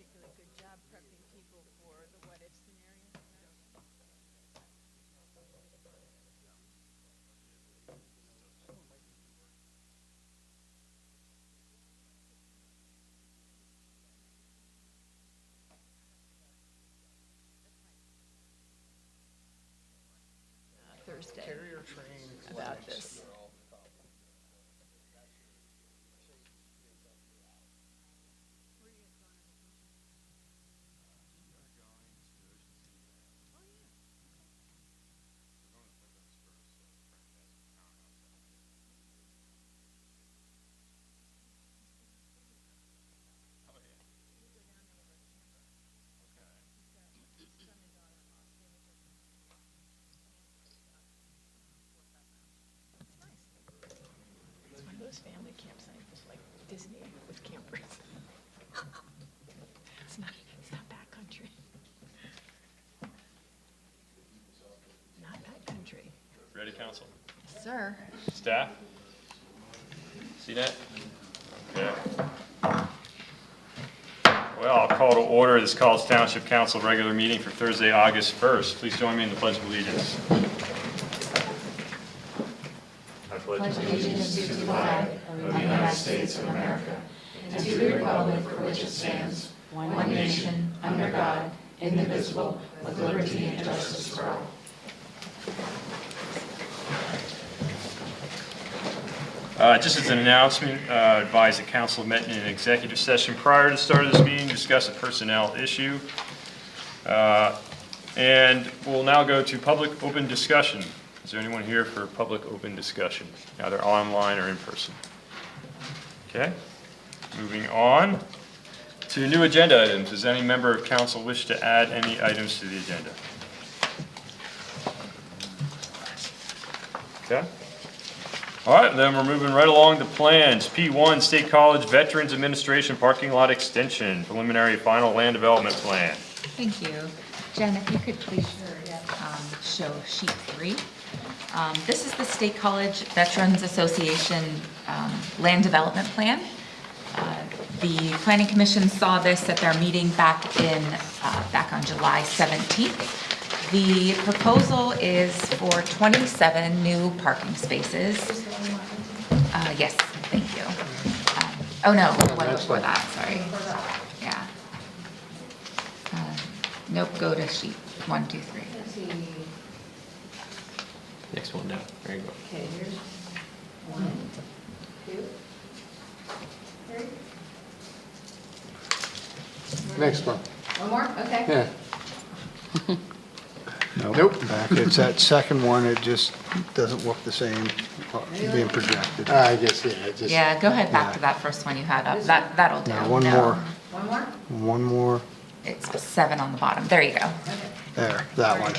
particularly good job prepping people for the what if scenario. Thursday Carrier train about this. It's one of those family campsites like Disney with campers. It's not backcountry. Not backcountry. Ready, council? Sir. Staff? See that? Okay. Well, I'll call to order this College Township Council regular meeting for Thursday, August 1st. Please join me in the Pledge of Allegiance. I pledge allegiance to the flag of the United States of America and to the republic for which it stands, one nation, under God, indivisible, with liberty and justice for all. Just as an announcement, advise the council met in an executive session prior to the start of this meeting to discuss a personnel issue. And we'll now go to public open discussion. Is there anyone here for public open discussion, either online or in person? Okay, moving on to new agenda items. Does any member of council wish to add any items to the agenda? Okay. All right, then we're moving right along to plans. P1, State College Veterans Administration Parking Lot Extension, Preliminary Final Land Development Plan. Thank you. Jen, if you could please show sheet 3. This is the State College Veterans Association Land Development Plan. The Planning Commission saw this at their meeting back on July 17th. The proposal is for 27 new parking spaces. Yes, thank you. Oh no, one before that, sorry. Yeah. Nope, go to sheet 1, 2, 3. Next one down. There you go. Okay, here's 1, 2, 3. Next one. One more? Okay. Yeah. Nope. Back. It's that second one. It just doesn't look the same being projected. I guess, yeah, it just. Yeah, go ahead back to that first one you had up. That'll do. Now one No. more. One more? One more. It's 7 on the bottom. There you go. There, that one.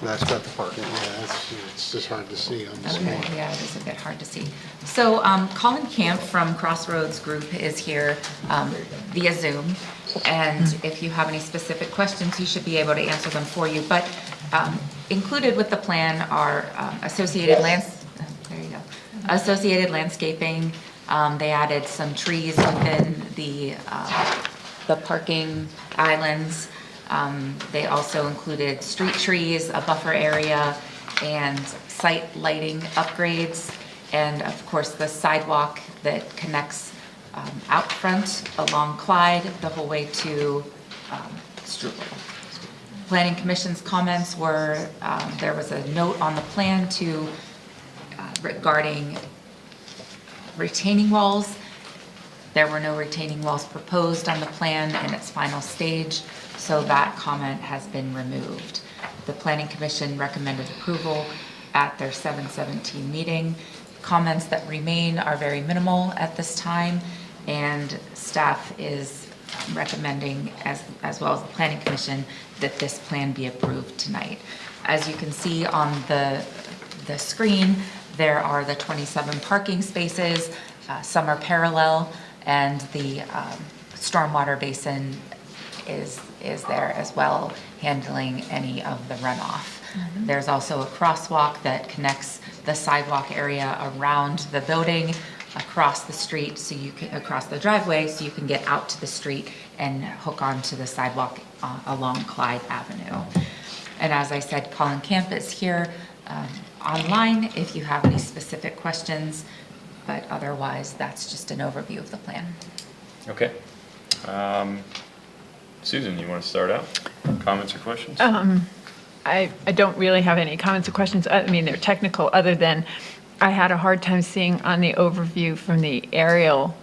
That's got the parking. Yeah, it's just hard to see on this Okay, one. yeah, it is a bit hard to see. So Colin Camp from Crossroads Group is here via Zoom. And if you have any specific questions, he should be able to answer them for you. But included with the plan are associated landscaping. They added some trees within the parking islands. They also included street trees, a buffer area, and site lighting upgrades, and of course the sidewalk that connects out front along Clyde the whole way to Struble. Planning Commission's comments were there was a note on the plan regarding retaining walls. There were no retaining walls proposed on the plan in its final stage, so that comment has been removed. The Planning Commission recommended approval at their 7/17 meeting. Comments that remain are very minimal at this time, and staff is recommending, as well as the Planning Commission, that this plan be approved tonight. As you can see on the screen, there are the 27 parking spaces. Some are parallel, and the stormwater basin is there as well, handling any of the runoff. Mm-hmm. There's also a crosswalk that connects the sidewalk area around the building across the street, so you can, across the driveway, so you can get out to the street and hook onto the sidewalk along Clyde Avenue. And as I said, Colin Camp is here online if you have any specific questions, but otherwise, that's just an overview of the plan. Okay. Susan, you want to start out? Comments or questions? I don't really have any comments or questions. I mean, they're technical, other than I had a hard time seeing on the overview from the aerial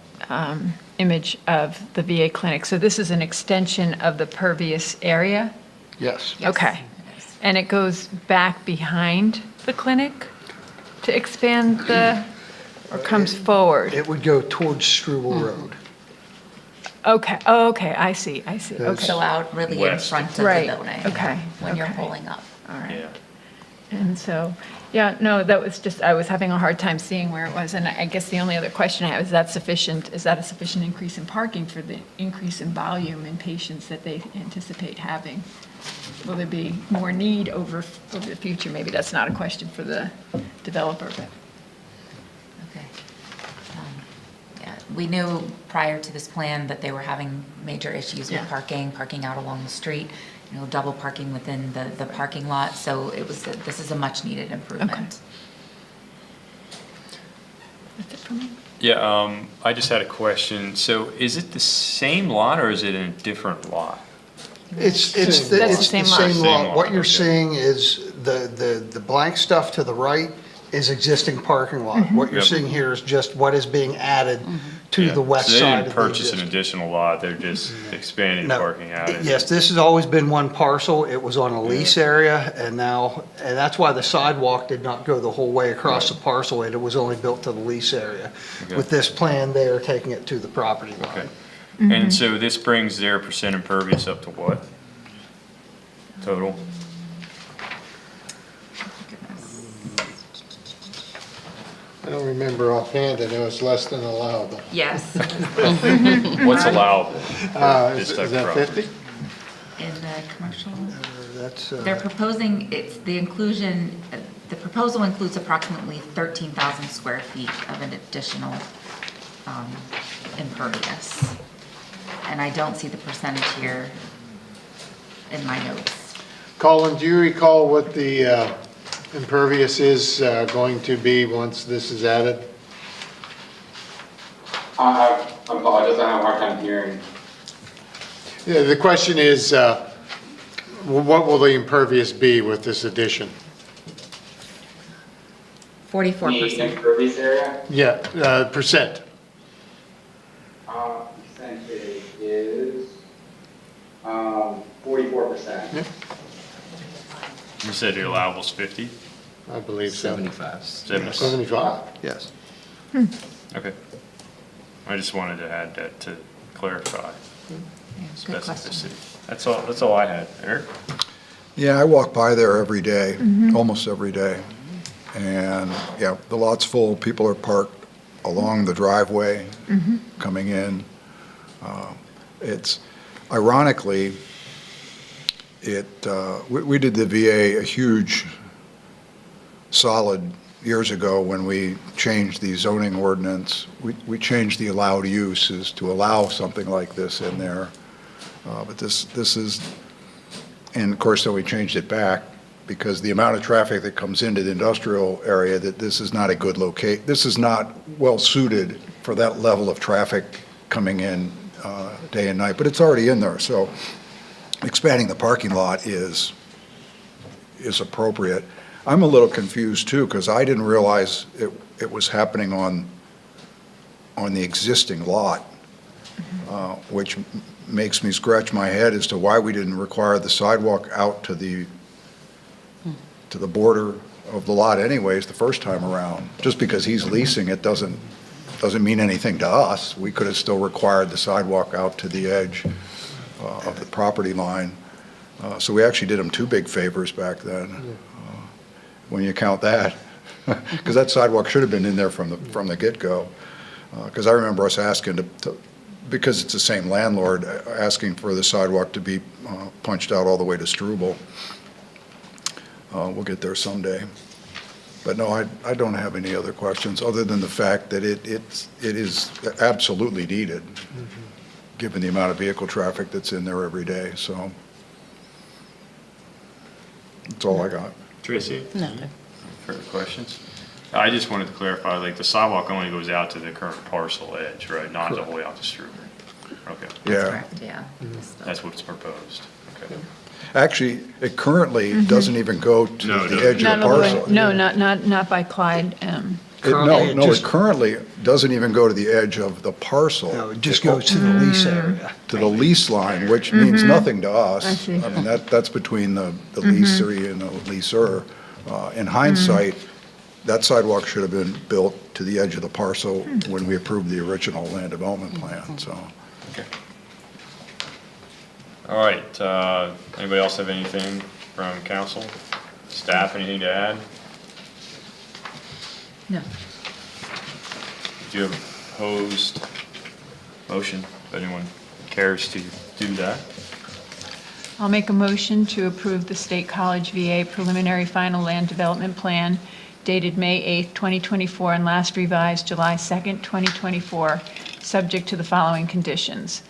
image of the VA clinic. So this is an extension of the pervious area? Yes. Yes, Okay. it is. And it goes back behind the clinic to expand the, or comes forward? It would go towards Struble Road. Okay, oh, okay, I see, Yes. okay. So out really in West. front of the Right, building. okay, When you're okay. pulling up. All right. Yeah. And so, yeah, no, that was just, I was having a hard time seeing where it was. And I guess the only other question I have, is that a sufficient increase in parking for the increase in volume in patients that they anticipate having? Will there be more need over the future? Maybe that's not a question for the developer, but. Okay. Yeah, we knew prior to this plan that they were having major issues with Yeah. parking out along the street, double parking within the parking lot. So this is a much needed improvement. That's it for me. Yeah, I just had a question. So is it the same lot or is it in a different lot? It's That's the the same same lot. lot. What you're Okay. seeing is the blank stuff to the right is existing parking lot. What you're Yep. seeing here is just what is being added to Yeah. the west So they side didn't of the purchase an existing. additional lot, they're just expanding the No. parking out. Yes, this has always been one parcel. It was on a lease area, and that's why the sidewalk did not go the whole way across the parcel. It was only built to the lease area. Okay. With this plan, they are taking it to the property Okay. line. And so this brings their percent impervious up to what? Total? I don't remember offhand, I know it's less than allowable. Yes, What's allowable for Is this type of that property? 50? in the commercial. That's, They're proposing, the proposal includes approximately 13,000 square feet of an additional impervious. And I don't see the percentage here in my notes. Colin, do you recall what the impervious is going to be once this is added? I apologize, I have a hard time hearing. Yeah, the question is, what will the impervious be with this addition? 44%. The impervious area, Yeah, percent. percentage is 44%. Yeah, You said your allowable's 50? I believe so. 75. 75? yes. Okay. I just wanted to add that to clarify Yeah, good question. specificity. That's all I had. Eric? Yeah, I walk by there every day, almost every day. And, yeah, the lot's full, people are parked along the driveway coming in. It's, ironically, we did the VA a huge solid years ago when we changed the zoning ordinance. We changed the allowed uses to allow something like this in there. But this is, and of course, then we changed it back because the amount of traffic that comes into the industrial area, that this is not a good this is not well suited for that level of traffic coming in day and night, but it's already in there. So expanding the parking lot is appropriate. I'm a little confused too, because I didn't realize it was happening on the existing lot, which makes me scratch my head as to why we didn't require the sidewalk out to the border of the lot anyways the first time around. Just because he's leasing it doesn't mean anything to us. We could have still required the sidewalk out to the edge of the property line. So we actually did him two big favors back then, when you count that. Because that sidewalk should have been in there from the get-go. Because I remember us asking because it's the same landlord, asking for the sidewalk to be punched out all the way to Struble. We'll get there someday. But no, I don't have any other questions, other than the fact that it is absolutely needed, given the amount of vehicle traffic that's in there every day, so. That's all I got. Tracy? No. Further questions? I just wanted to clarify, like, the sidewalk only goes out to the current parcel edge, right? Not the whole way out to Struber? Okay, Yeah. Correct, yeah. that's what's proposed. Okay. Actually, it currently doesn't even go to No, it the doesn't. edge of Not the all the way, parcel. no, not by Clyde. Currently, No, it currently doesn't even go to the edge of the parcel. No, it just goes to the lease area. To the lease line, which means nothing to us. I see. mean, that's between the leasee and the leaser. In hindsight, that sidewalk should have been built to the edge of the parcel when we approved the original land development plan, so. Okay. All right, anybody else have anything from council? Staff, anything to add? No. Do you have a proposed motion, if anyone cares to do that? I'll make a motion to approve the State College VA preliminary final land development plan dated May 8th, 2024, and last revised July 2nd, 2024, subject to the following conditions.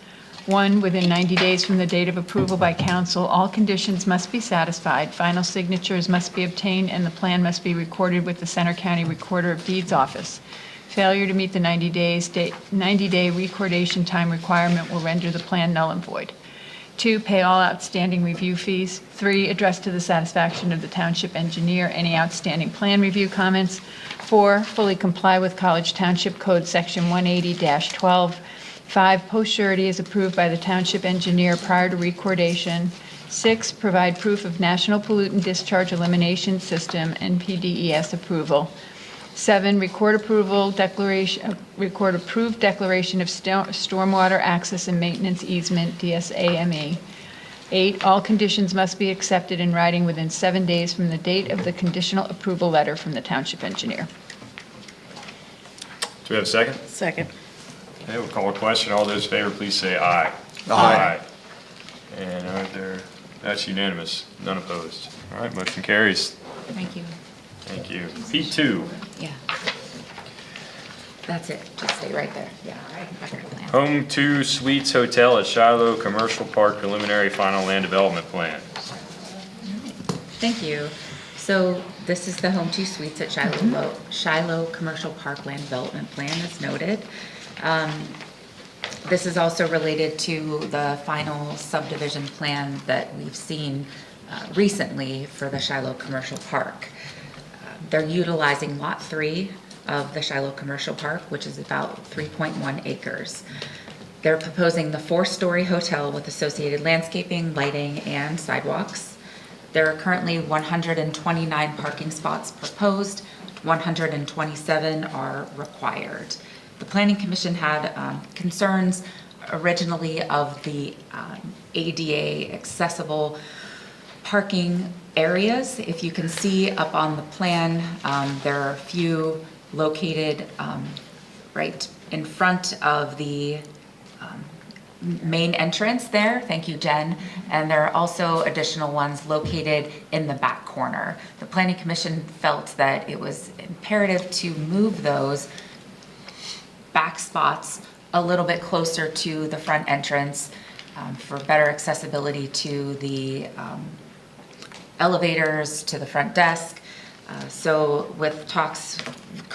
1, within 90 days from the date of approval by council, all conditions must be satisfied, final signatures must be obtained, and the plan must be recorded with the Center County Recorder of Deeds Office. Failure to meet the 90-day recordation time requirement will render the plan null and void. 2, pay all outstanding review fees. 3, address to the satisfaction of the township engineer any outstanding plan review comments. 4, fully comply with College Township Code Section 180-12. 5, post surety is approved by the township engineer prior to recordation. 6, provide proof of National Pollutant Discharge Elimination System, NPDES approval. 7, record approved declaration of stormwater access and maintenance easement, DSAME. 8, all conditions must be accepted in writing within 7 days from the date of the conditional approval letter from the township engineer. Do we have a second? Second. Okay, we'll call a question. All those in favor, please say aye. Aye. And that's unanimous, none opposed. All right, motion carries. Thank you. Thank you. P2, Yeah. That's it. Just stay right there. Yeah. Record plan. Home 2 Suites Hotel at Shiloh Commercial Park preliminary final land development plan. Thank you. So this is the Home 2 Suites at Shiloh Commercial Park Land Development Plan, as noted. This is also related to the final subdivision plan that we've seen recently for the Shiloh Commercial Park. They're utilizing Lot 3 of the Shiloh Commercial Park, which is about 3.1 acres. They're proposing the 4-story hotel with associated landscaping, lighting, and sidewalks. There are currently 129 parking spots proposed, 127 are required. The Planning Commission had concerns originally of the ADA accessible parking areas. If you can see up on the plan, there are a few located right in front of the main entrance there. Thank you, Jen. And there are also additional ones located in the back corner. The Planning Commission felt that it was imperative to move those back spots a little bit closer to the front entrance for better accessibility to the elevators, to the front desk. So with talks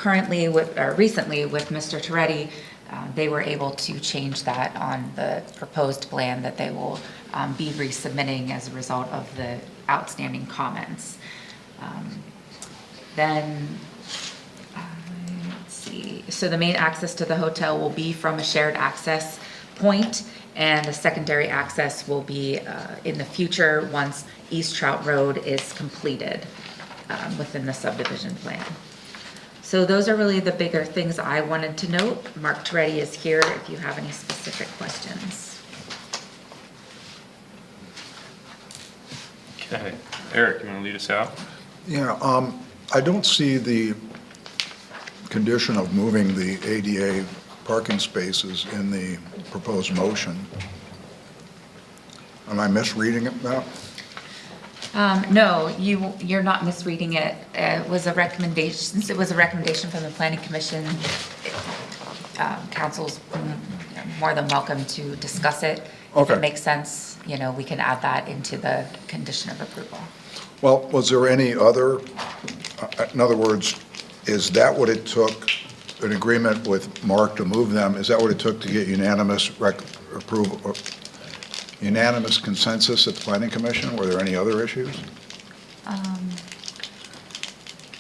recently with Mr. Toretti, they were able to change that on the proposed plan that they will be resubmitting as a result of the outstanding comments. Let's see. So the main access to the hotel will be from a shared access point, and the secondary access will be in the future once East Trout Road is completed within the subdivision plan. So those are really the bigger things I wanted to note. Mark Toretti is here if you have any specific questions. Okay, Eric, you want to lead us out? Yeah, I don't see the condition of moving the ADA parking spaces in the proposed motion. Am I misreading it now? No, you're not misreading it. It was a recommendation, since it was a recommendation from the planning commission, council's more than welcome to discuss it. If Okay. it makes sense, we can add that into the condition of approval. Well, was there any other, in other words, is that what it took, an agreement with Mark to move them? Is that what it took to get unanimous approval, unanimous consensus at the planning commission? Were there any other issues? I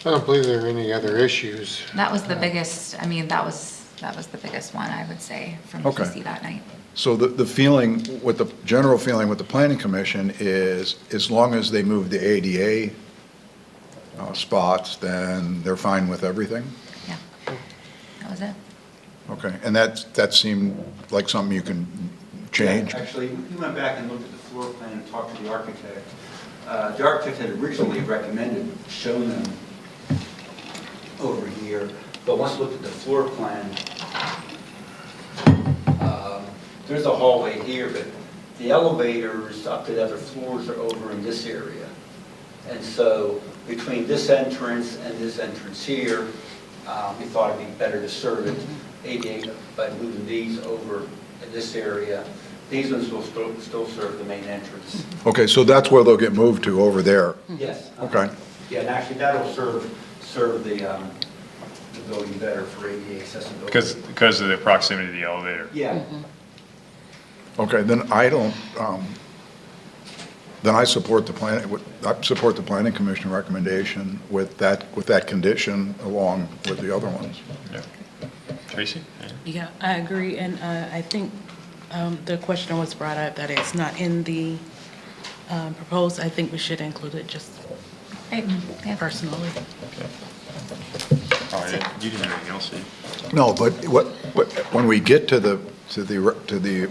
don't believe there are any other issues. That was the biggest, that was the biggest one, I would say, from Okay. PC that night. So the feeling, with the general feeling with the planning commission is, as long as they move the ADA spots, then they're fine with everything? Yeah, that was it. Okay, and that seemed like something you can change? Yeah, actually, we went back and looked at the floor plan and talked to the architect. The architect had originally recommended showing them over here, but once we looked at the floor plan, there's a hallway here, but the elevators up to the other floors are over in this area. And so between this entrance and this entrance here, we thought it'd be better to serve it ADA by moving these over in this area. These ones will still serve the main entrance. Okay, so that's where they'll get moved to, over there? Yes. Okay. Yeah, and actually that'll serve the building better for ADA accessibility. Because of the proximity to the elevator. Yeah. Okay, then I support the planning commission recommendation with that condition along with the other ones. Yeah. Tracy? Yeah, I agree, and I think the question was brought up that it's not in the proposed. I think we should include it just personally. Oh, you didn't have anything else, did you? No, but when we get to the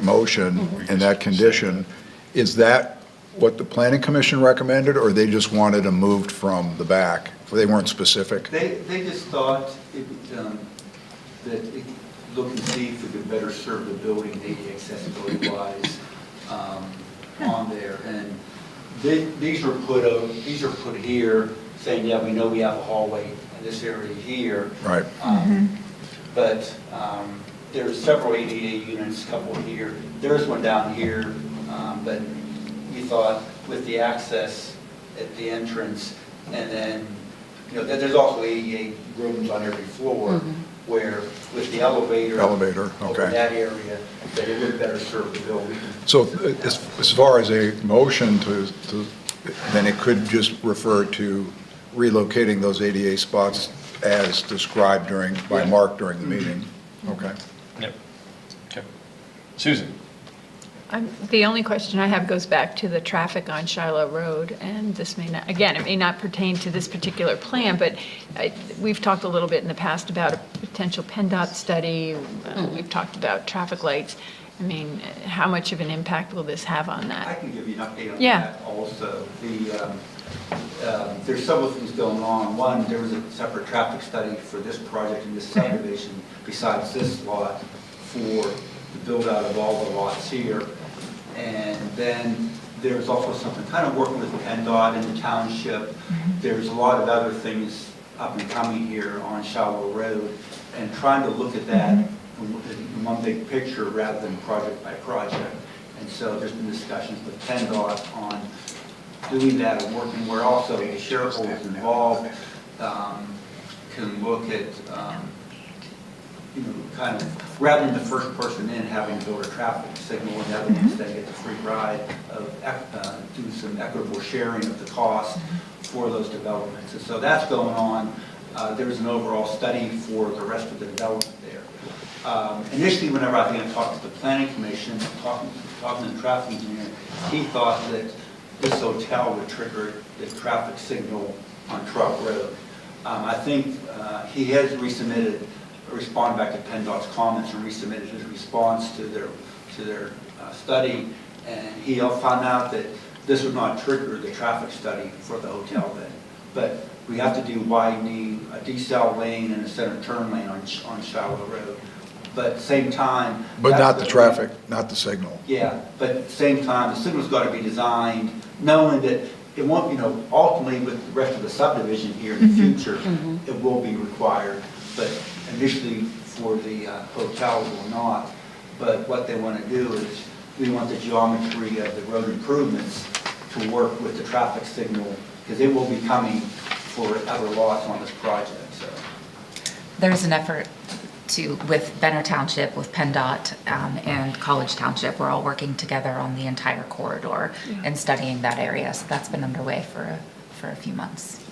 motion and that condition, is that what the planning commission recommended, or they just wanted them moved from the back? They weren't specific? They just thought that look and see if we could better serve the building, ADA accessibility wise, on there. And these are put here, saying, yeah, we know we have a hallway in this area here. Right. But there's several ADA units, a couple here. There's one down here, but we thought with the access at the entrance, and then, there's also ADA rooms on every floor, where with the elevator Elevator, over okay. that area, that it would better serve the building. So as far as a motion then it could just refer to relocating those ADA spots as described by Mark during the meeting? Okay. Yep. Okay. Susan? The only question I have goes back to the traffic on Shiloh Road, and this may not, again, it may not pertain to this particular plan, but we've talked a little bit in the past about a potential PennDOT study. We've talked about traffic lights. I mean, how much of an impact will this have on I that? can give you an update on Yeah. that also. There's several things going on. One, there was a separate traffic study for this project and this subdivision besides this lot for the build out of all the lots here. And then there's also something kind of working with PennDOT and the township. There's a lot of other things up and coming here on Shiloh Road, and trying to look at that in one big picture rather than project by project. And so there's been discussions with PennDOT on doing that and working where also the shareholders involved can look at, kind of, rather than the first person in having to build a traffic signal and the other ones that get the free ride of do some equitable sharing of the cost for those developments. And so that's going on. There's an overall study for the rest of the development there. Initially, whenever I talked to the planning commission, talking to the traffic engineer, he thought that this hotel would trigger the traffic signal on Truck Road. I think he has responded back to PennDOT's comments and resubmitted his response to their study, and he found out that this would not trigger the traffic study for the hotel then. But we have to do widening, a decel lane and a center turn lane on Shiloh Road. But at the same time... But not the traffic, not the signal. Yeah, but at the same time, the signal's got to be designed knowing that it won't, ultimately with the rest of the subdivision here in the future, it will be required, but initially for the hotel it will not. But what they want to do is, we want the geometry of the road improvements to work with the traffic signal, because it will be coming for other lots on this project, so. There's an effort with Benner Township, with PennDOT, and College Township, we're all working together on the entire corridor and studying that area. So that's been underway for a few months.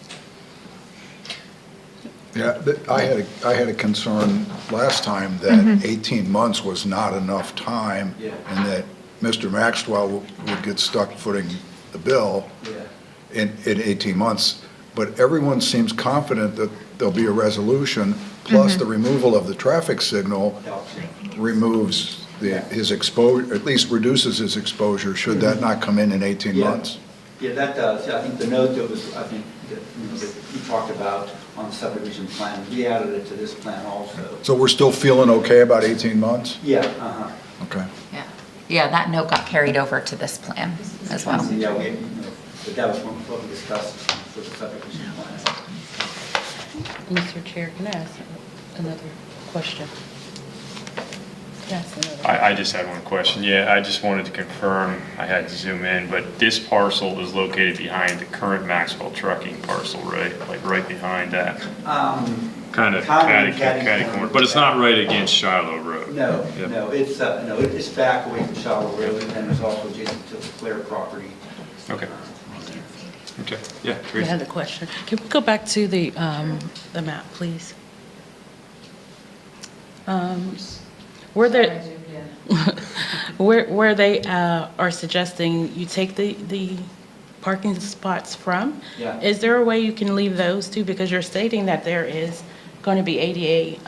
Yeah, I had a concern last time that 18 months was not enough time, Yeah. and that Mr. Maxwell would get stuck footing the bill in 18 months. But everyone seems confident that there'll be a resolution, plus the removal of the traffic signal removes his exposure, at least reduces his exposure, should that not come in 18 months. Yeah, that does. I think the note that was, I think, that you talked about on the subdivision plan, we added it to this plan also. So we're still feeling okay about 18 months? Yeah, Okay. Yeah, that note got carried over to this plan as well. Yeah, but that was what we discussed for the subdivision plan. Mr. Chair, can I ask another question? Can I ask another? I just had one question. Yeah, I just wanted to confirm, I had to zoom in, but this parcel is located behind the current Maxwell Trucking parcel, right? Like right behind that? Kind of catty corner, but it's not right against Shiloh Road. No, Yep. no, it's back away from Shallow Road, and it's also adjacent to the Claire property. Okay. Okay, yeah, I Teresa. had a question. Can we go back to the map, please? Where they are suggesting you take the parking spots from? Yeah. Is there a way you can leave those too? Because you're stating that there is going to be ADA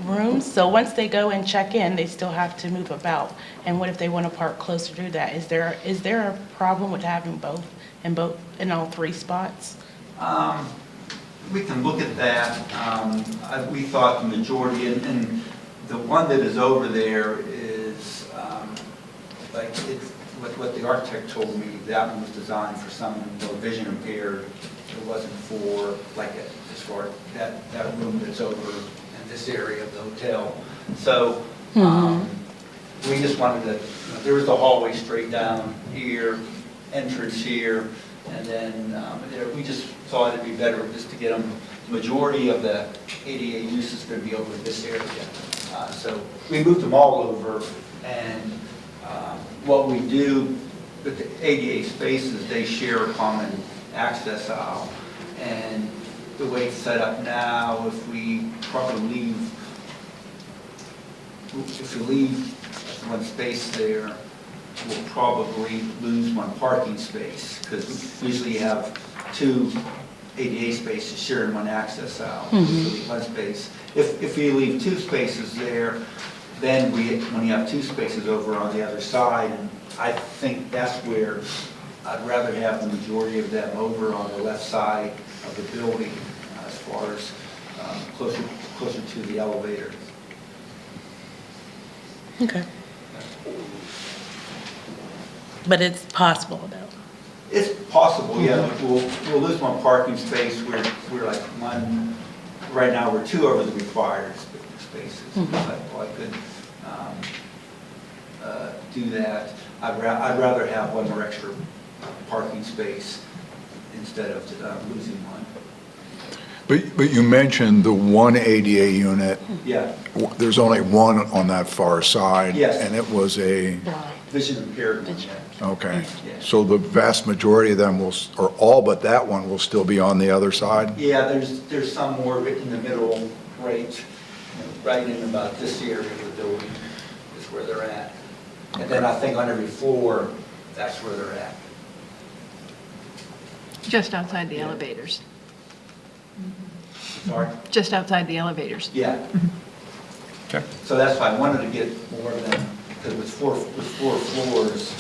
rooms. So once they go and check in, they still have to move about. And what if they want to park closer to that? Is there a problem with having both in all three spots? We can look at that. We thought the majority, and the one that is over there is, like, it's, what the architect told me, that one was designed for someone who was vision impaired. It wasn't for, like, as far as that room that's over in this area of the hotel. So, we just wanted to, there was the hallway straight down here, entrance here, and then we just thought it'd be better just to get them, the majority of the ADA use is going to be over in this area. So we moved them all over, and what we do with the ADA spaces, they share a common access aisle. And the way it's set up now, if we leave one space there, we'll probably lose one parking space, because we usually have two ADA spaces sharing one access aisle. So leave one space. If we leave two spaces there, then when you have two spaces over on the other side, and I think that's where I'd rather have the majority of them over on the left side of the building, as far as closer to the elevator. Okay. But it's possible, though. It's possible, yeah. We'll lose one parking space. We're like one, right now we're two over the required spaces. But I could do that. I'd rather have one more extra parking space instead of losing one. But you mentioned the one ADA unit. Yeah, There's only one on that far side. Yes. And it was a, vision impaired one, yeah. okay. Yeah. So the vast majority of them will, or all but that one will still be on the other side? Yeah, there's some more in the middle, right in about this area of the building is where they're at. And then I think on every floor, that's where they're at. Just outside the elevators. Sorry? Just outside the elevators. Yeah. Okay. So that's why I wanted to get more than, because with four floors,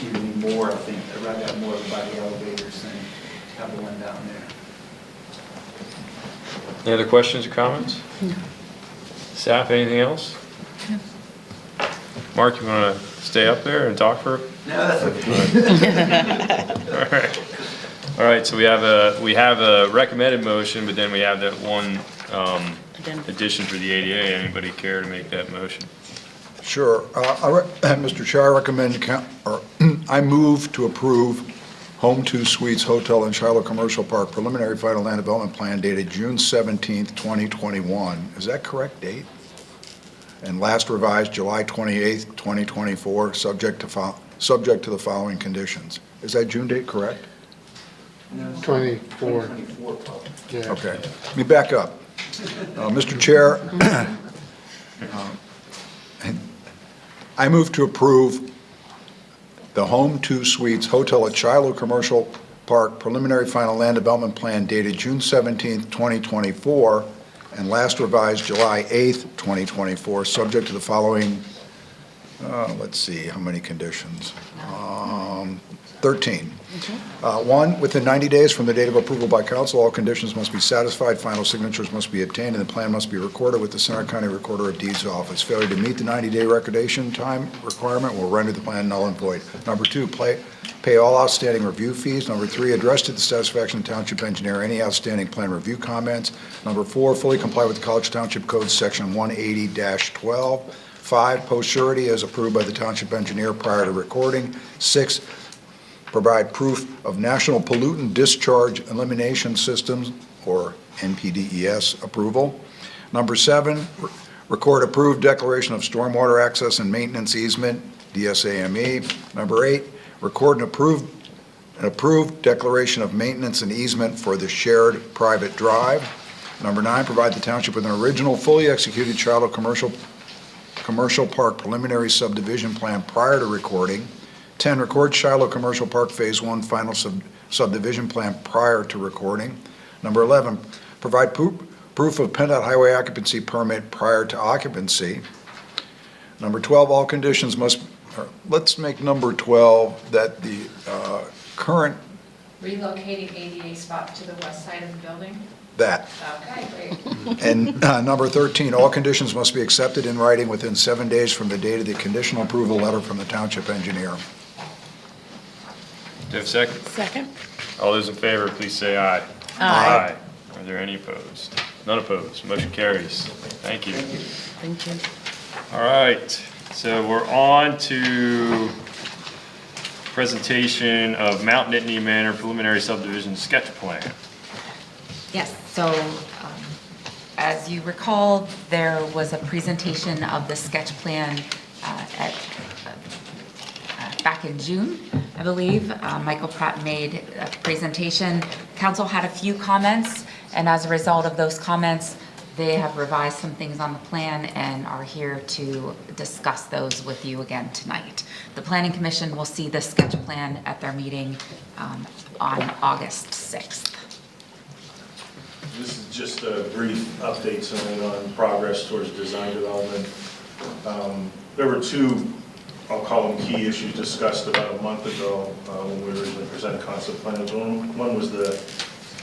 you need more, I think. I'd rather have more by the elevators than have the one down there. Any other questions or comments? No. Staff, anything else? Mark, you want to stay up there and talk for? No, that's okay. All right. All right, so we have a recommended motion, but then we have that one addition for the ADA. Anybody care to make that motion? Sure. Mr. Chair, I recommend, I move to approve Home 2 Suites Hotel in Shiloh Commercial Park preliminary final land development plan dated June 17th, 2021. Is that correct date? And last revised July 28th, 2024, subject to the following conditions. Is that June date correct? 24. 24, probably. Yeah. Okay. Let me back up. Mr. Chair, I move to approve the Home 2 Suites Hotel at Shiloh Commercial Park preliminary final land development plan dated June 17th, 2024, and last revised July 8th, 2024, subject to the following, let's see, how many conditions? 13. One, within 90 days from the date of approval by council, all conditions must be satisfied, final signatures must be obtained, and the plan must be recorded with the Center County Recorder of Deeds office. Failure to meet the 90-day recordation time requirement will render the plan null and void. Number two, pay all outstanding review fees. Number three, address to the satisfaction of the township engineer any outstanding plan review comments. Number four, fully comply with the College Township Code Section 180-12. 5, post surety as approved by the township engineer prior to recording. 6, provide proof of National Pollutant Discharge Elimination Systems, or NPDES, approval. Number 7, record approved declaration of stormwater access and maintenance easement, DSAME. Number 8, record an approved declaration of maintenance and easement for the shared private drive. Number 9, provide the township with an original fully executed Shiloh Commercial Park preliminary subdivision plan prior to recording. 10, record Shiloh Commercial Park Phase 1 final subdivision plan prior to recording. Number 11, provide proof of PennDOT highway occupancy permit prior to occupancy. Number 12, all conditions must, let's make number 12 that the current, Relocating ADA spot to the west side of the building? that. Okay, great. And number 13, all conditions must be accepted in writing within 7 days from the date of the conditional approval letter from the township engineer. Do you have a second? Second? All those in favor, please say aye. Aye. Are there any opposed? None opposed. Motion carries. Thank you. Thank you. All right, so we're on to presentation of Mount Nittany Manor preliminary subdivision sketch plan. Yes, so as you recall, there was a presentation of the sketch plan back in June, I believe. Michael Pratt made a presentation. Council had a few comments, and as a result of those comments, they have revised some things on the plan and are here to discuss those with you again tonight. The Planning Commission will see the sketch plan at their meeting on August 6th. This is just a brief update on progress towards design development. There were two, I'll call them key issues, discussed about a month ago when we originally presented concept plans. One was the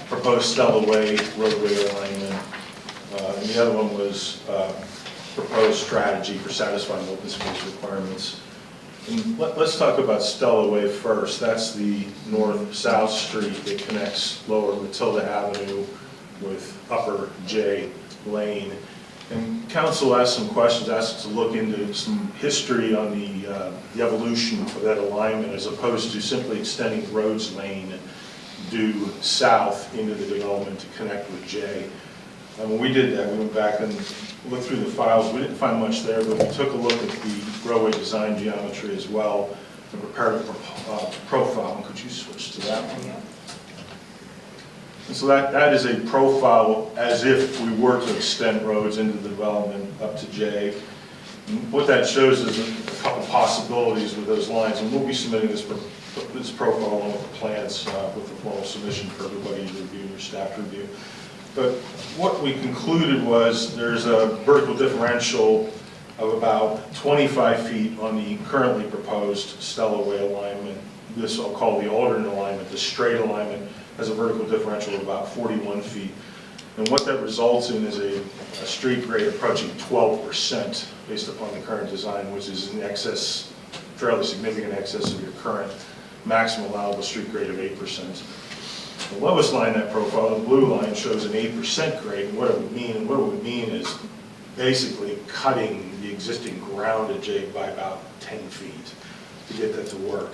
proposed Stella Way roadway alignment, and the other one was proposed strategy for satisfying open space requirements. And let's talk about Stella Way first. That's the north-south street that connects lower Matilda Avenue with upper J Lane. And council asked some questions, asked us to look into some history on the evolution of that alignment as opposed to simply extending Rhodes Lane due south into the development to connect with J. And when we did that, we went back and looked through the files. We didn't find much there, but we took a look at the roadway design geometry as well and prepared a profile. And could you switch to that one? And so that is a profile as if we were to extend roads into the development up to J. And what that shows is a couple possibilities with those lines, and we'll be submitting this profile along with the plans with the formal submission for everybody to review and your staff to review. But what we concluded was there's a vertical differential of about 25 feet on the currently proposed Stella Way alignment. This I'll call the alternate alignment. The straight alignment has a vertical differential of about 41 feet. And what that results in is a street grade approaching 12% based upon the current design, which is in excess, fairly significant excess of your current maximum allowable street grade of 8%. The lowest line in that profile, the blue line, shows an 8% grade, and what it would mean is basically cutting the existing ground edge by about 10 feet to get that to work.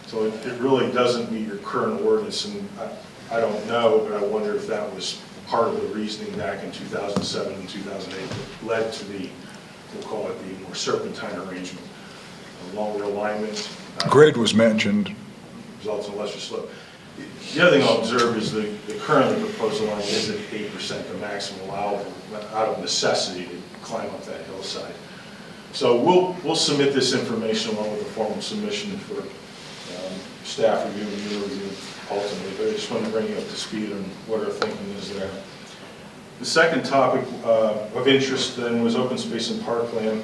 So it really doesn't meet your current ordinance, and I don't know, but I wonder if that was part of the reasoning back in 2007 and 2008 that led to the, we'll call it the more serpentine arrangement. A longer alignment. Grade was mentioned. Results in lesser slope. The other thing I'll observe is the currently proposed line is at 8%, the maximum allowable, out of necessity to climb up that hillside. So we'll submit this information along with a formal submission for staff review and your review ultimately, but I just want to bring you up to speed on what our thinking is there. The second topic of interest then was open space and parkland,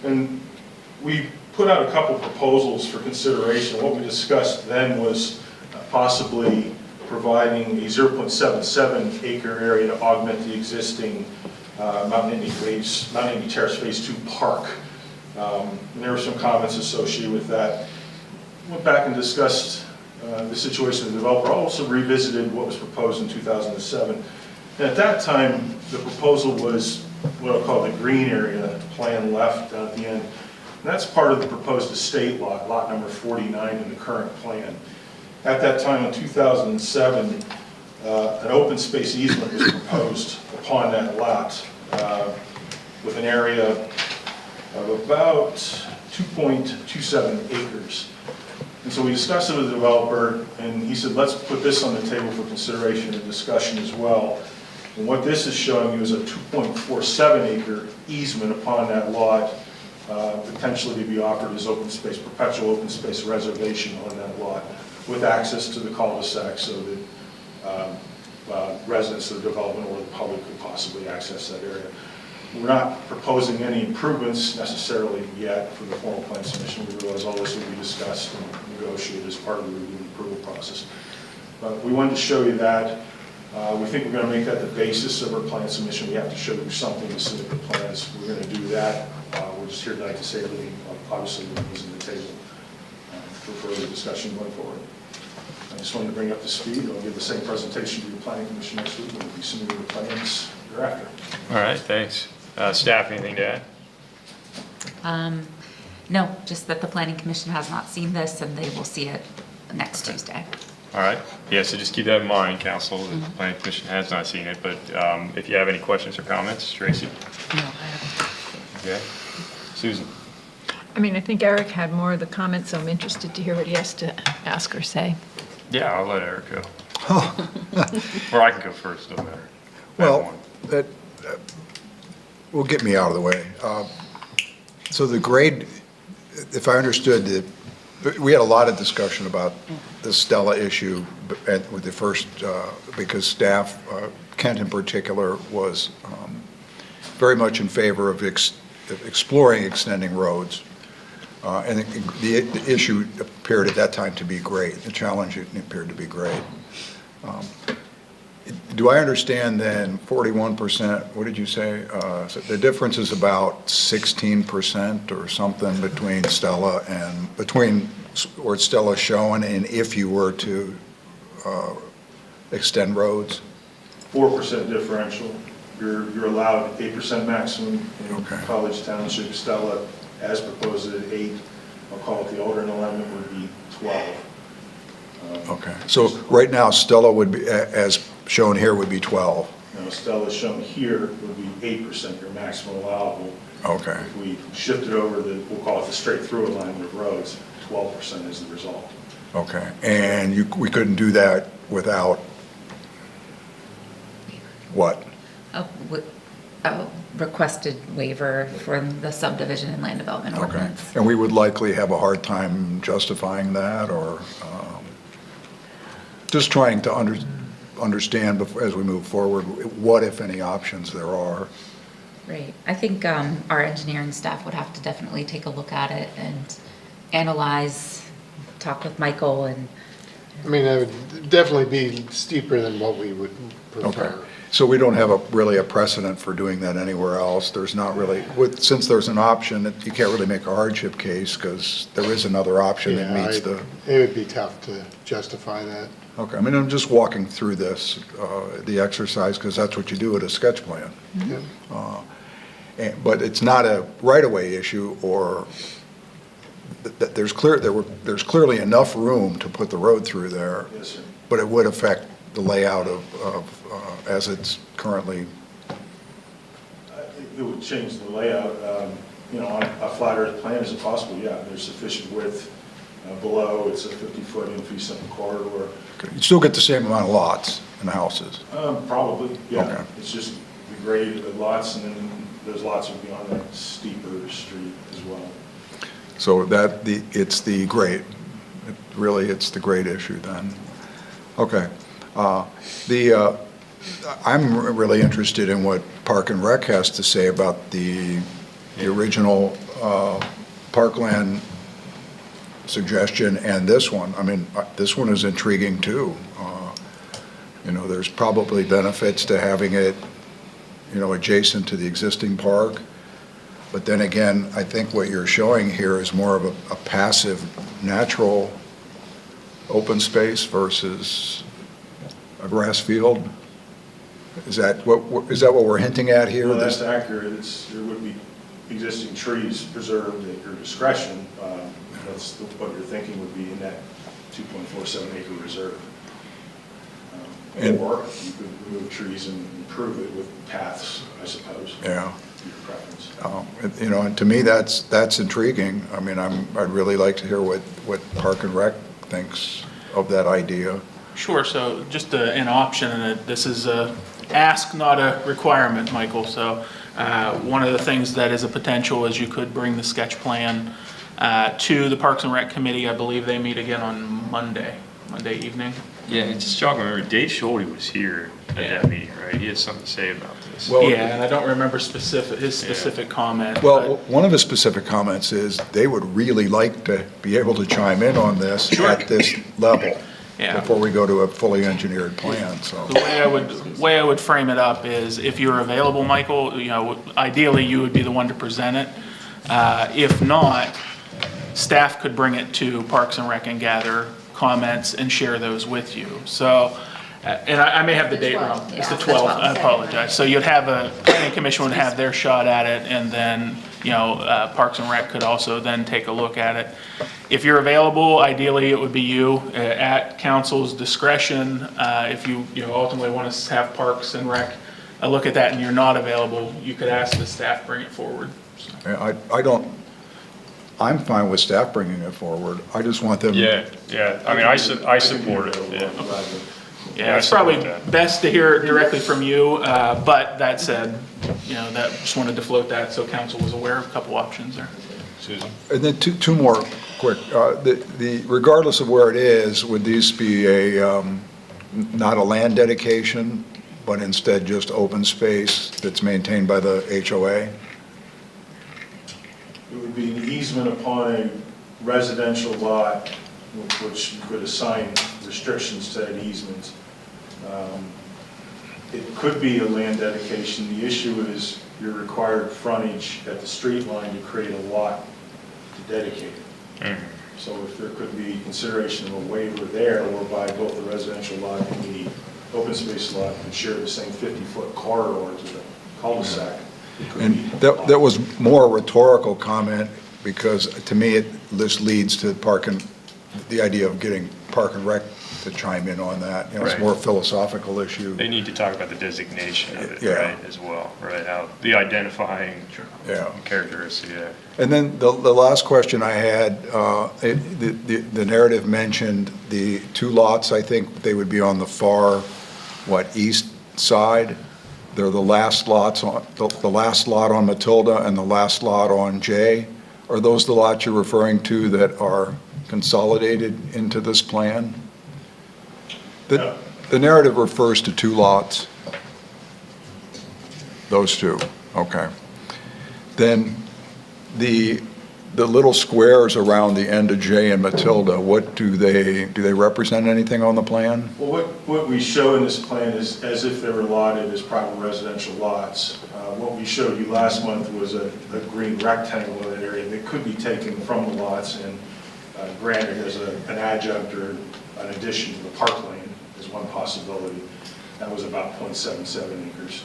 and we put out a couple proposals for consideration. What we discussed then was possibly providing a 0.77 acre area to augment the existing Mount Indy Terrace Phase 2 park. And there were some comments associated with that. Went back and discussed the situation of the developer, also revisited what was proposed in 2007. And at that time, the proposal was what I'll call the green area plan left down at the end. And that's part of the proposed estate lot, lot number 49 in the current plan. At that time in 2007, an open space easement was proposed upon that lot with an area of about 2.27 acres. And so we discussed it with the developer, and he said, let's put this on the table for consideration and discussion as well. And what this is showing you is a 2.47 acre easement upon that lot, potentially to be offered as open space, perpetual open space reservation on that lot, with access to the cul-de-sac so that residents of the development or the public could possibly access that area. We're not proposing any improvements necessarily yet for the formal plan submission. We realize all this will be discussed and negotiated as part of the review and approval process. But we wanted to show you that. We think we're going to make that the basis of our plan submission. We have to show you something to submit the plans. We're going to do that. We're just here tonight to say everything, obviously, is on the table for further discussion going forward. I just wanted to bring you up to speed. I'll give the same presentation to the Planning Commission next week, and we'll be submitting the plans thereafter. All right, thanks. Staff, anything to add? No, just that the Planning Commission has not seen this and they will see it next Tuesday. All right. Yeah, so just keep that in mind, Council. The Planning Commission has not seen it, but if you have any questions or comments, Tracy? No, I haven't. Okay. Susan? I mean, I think Eric had more of the comments, so I'm interested to hear what he has to ask or say. Yeah, I'll let Eric go. Or I can go first, doesn't matter. Well, that will get me out of the way. So the grade, if I understood, we had a lot of discussion about the Stella issue with the first, because staff, Kent in particular, was very much in favor of exploring extending roads. And the issue appeared at that time to be grade. The challenge appeared to be grade. Do I understand then 41%, what did you say? So the difference is about 16% or something between Stella and, or Stella shown, and if you were to extend roads? 4% differential. You're allowed 8% maximum in Okay. College Township. Stella, as proposed at 8, I'll call it the Aldrin alignment, would be 12. Okay, so right now Stella would be, as shown here, would be 12. Now, Stella shown here would be 8%, your maximum allowable. Okay, If we shift it over, we'll call it the straight-through alignment of roads, 12% is the result. okay. And we couldn't do that without what? A requested waiver from the subdivision and land development Okay. ordinance. And we would likely have a hard time justifying that, or just trying to understand as we move forward, what, if any, options there are. Right. I think our engineering staff would have to definitely take a look at it and analyze, talk with Michael and. I mean, it would definitely be steeper than what we would prefer. Okay. So we don't have really a precedent for doing that anywhere else. There's not really, since there's an option, you can't really make a hardship case because there is another option that meets the. It would be tough to justify that. Okay, I mean, I'm just walking through this, the exercise, because that's what you do with a sketch plan. Yeah. But it's not a right-of-way issue, or there's clearly enough room to put the road through there. Yes, sir. But it would affect the layout of as it's currently. It would change the layout, on a flat earth plan, is it possible? Yeah, there's sufficient width below, it's a 50-foot in fee simple corridor. You still get the same amount of lots and houses. Probably, yeah. Okay. It's just the grade of the lots, and then those lots would be on that steeper street as well. So it's the grade. It's the grade issue then. Okay. I'm really interested in what Park and Rec has to say about the original parkland suggestion and this one. I mean, this one is intriguing too. There's probably benefits to having it, adjacent to the existing park. But then again, I think what you're showing here is more of a passive, natural open space versus a grass field. Is that what we're hinting at here? Well, that's accurate. There would be existing trees preserved at your discretion. That's what you're thinking would be in that 2.47 acre reserve. Or you could remove trees and improve it with paths, I suppose. Yeah. Your preference. And to me, that's intriguing. I mean, I'd really like to hear what Park and Rec thinks of that idea. Sure, so just an option, and this is a ask, not a requirement, Michael. So one of the things that is a potential is you could bring the sketch plan to the Parks and Rec Committee. I believe they meet again on Monday evening. Yeah, it's just jogging. Remember, Dave Schulte was here at that meeting, right? He had something to say about this. Well, yeah, and I don't remember his specific comment. Well, one of his specific comments is they would really like to be able to chime in on this at this level before we go to a fully engineered plan. So The way I would frame it up is if you're available, Michael, ideally you would be the one to present it. If not, staff could bring it to Parks and Rec and gather comments and share those with you. So, and I may have the date wrong. It's the 12th. I apologize. So you'd have planning commission would have their shot at it, and then Parks and Rec could also then take a look at it. If you're available, ideally it would be you at council's discretion. If you ultimately want to have Parks and Rec look at that and you're not available, you could ask the staff bring it forward. So. I'm fine with staff bringing it forward. I just want them. Yeah. I mean, I support it. Yeah, it's probably best to hear it directly from you. But that said, that just wanted to float that so council was aware of a couple options there. Susan. And then two more quick. Regardless of where it is, would these be not a land dedication, but instead just open space that's maintained by the HOA? It would be an easement upon a residential lot, which you could assign restrictions to that easement. It could be a land dedication. The issue is your required frontage at the street line to create a lot to dedicate it. Mm-hmm. So if there could be consideration of a waiver there, whereby both the residential lot and the open space lot could share the same 50-foot corridor to the cul-de-sac. And that was more a rhetorical comment, because to me, this leads to the idea of getting Park and Rec to chime in on that. It's Right. more a philosophical issue. They need to talk about the designation of it, Yeah. right, as well, right? How the identifying characteristic, And then the last question I had, the narrative mentioned the two lots. I think they would be on the far, east side. They're the last lots on, the last lot on Matilda and the last lot on J. Are those the lots you're referring to that are consolidated into this plan? The narrative refers to two lots. Those two, okay. Then the the little squares around the end of J and Matilda, what do they represent anything on the plan? Well, what we show in this plan is as if they were lotted as private residential lots. What we showed you last month was a green rectangle in that area that could be taken from the lots and granted as an adjunct or an addition to the park lane is one possibility. That was about 0.77 acres.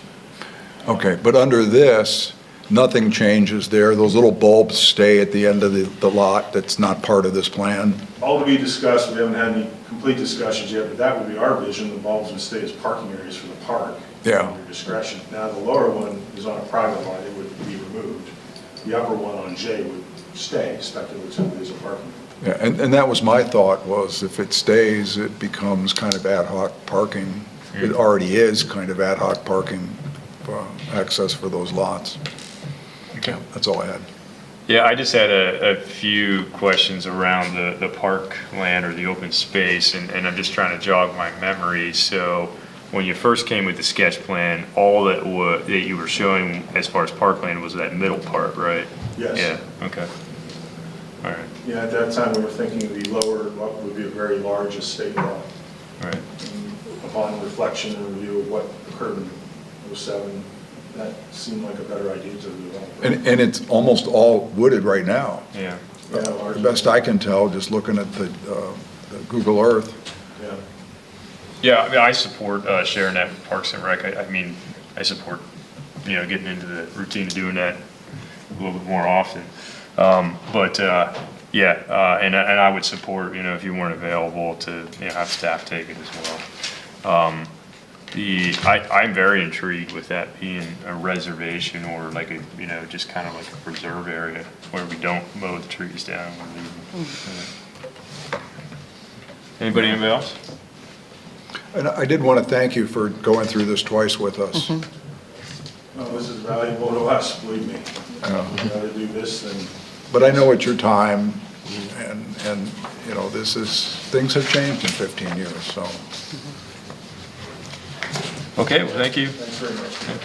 Okay, but under this, nothing changes there? Those little bulbs stay at the end of the lot? That's not part of this plan? All to be discussed. We haven't had any complete discussions yet, but that would be our vision. The bulbs would stay as parking areas for the park. Yeah. Under discretion. Now, the lower one is on a private lot. It would be removed. The upper one on J would stay speculatively as a parking. Yeah, and that was my thought, was if it stays, it becomes kind of ad hoc parking. It already is kind of ad hoc parking access for those lots. Okay. That's all I had. Yeah, I just had a few questions around the park land or the open space, and I'm just trying to jog my memory. So when you first came with the sketch plan, all that you were showing as far as parkland was that middle part, right? Yes. Yeah, okay. All right. Yeah, at that time, we were thinking the lower lot would be a very large estate lot. All right. And upon reflection and review of what occurred in 07, that seemed like a better idea to the developer. And it's almost all wooded right now. Yeah. Yeah, The largely. best I can tell, just looking at the Google Earth. Yeah. Yeah, I mean, I support sharing that with Parks and Rec. I mean, I support, getting into the routine of doing that a little bit more often. And I would support, if you weren't available to, have staff take it as well. I'm very intrigued with that being a reservation or like a, just kind of like a preserve area where we don't mow the trees down. Anybody else? And I did want to thank you for going through this twice with us. Well, this is valuable to us, believe me. We'd rather do this than. But I know it's your time, and things have changed in 15 years, so. Okay, well, thank you. Thanks very much. Thank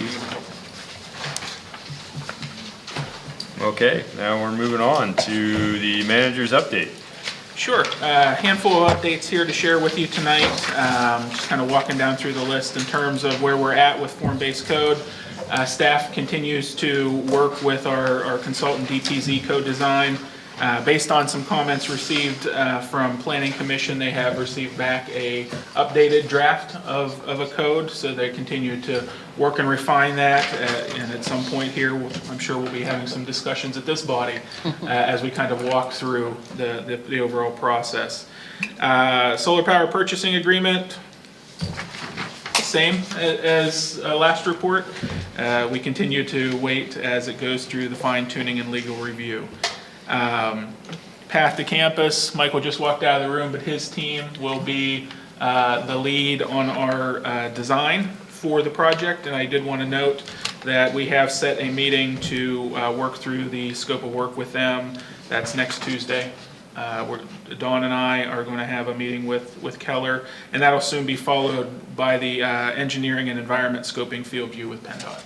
you. Okay, now we're moving on to the manager's update. Sure. A handful of updates here to share with you tonight. Just kind of walking down through the list in terms of where we're at with form-based code. Staff continues to work with our consultant DTZ Code Design. Based on some comments received from Planning Commission, they have received back a updated draft of a code, so they continue to work and refine that. And at some point here, I'm sure we'll be having some discussions at this body as we kind of walk through the overall process. Solar power purchasing agreement, same as last report. We continue to wait as it goes through the fine tuning and legal review. Path to campus, Michael just walked out of the room, but his team will be the lead on our design for the project. And I did want to note that we have set a meeting to work through the scope of work with them. That's next Tuesday. Dawn and I are going to have a meeting with Keller, and that'll soon be followed by the engineering and environment scoping field view with PennDOT.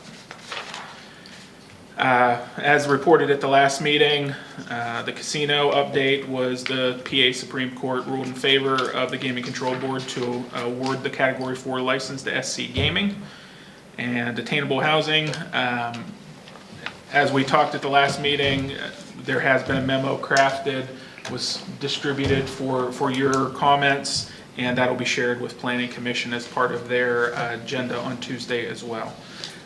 As reported at the last meeting, the casino update was the PA Supreme Court ruled in favor of the Gaming Control Board to award the Category 4 license to SC Gaming. And attainable housing, as we talked at the last meeting, there has been a memo crafted, was distributed for your comments, and that'll be shared with Planning Commission as part of their agenda on Tuesday as well.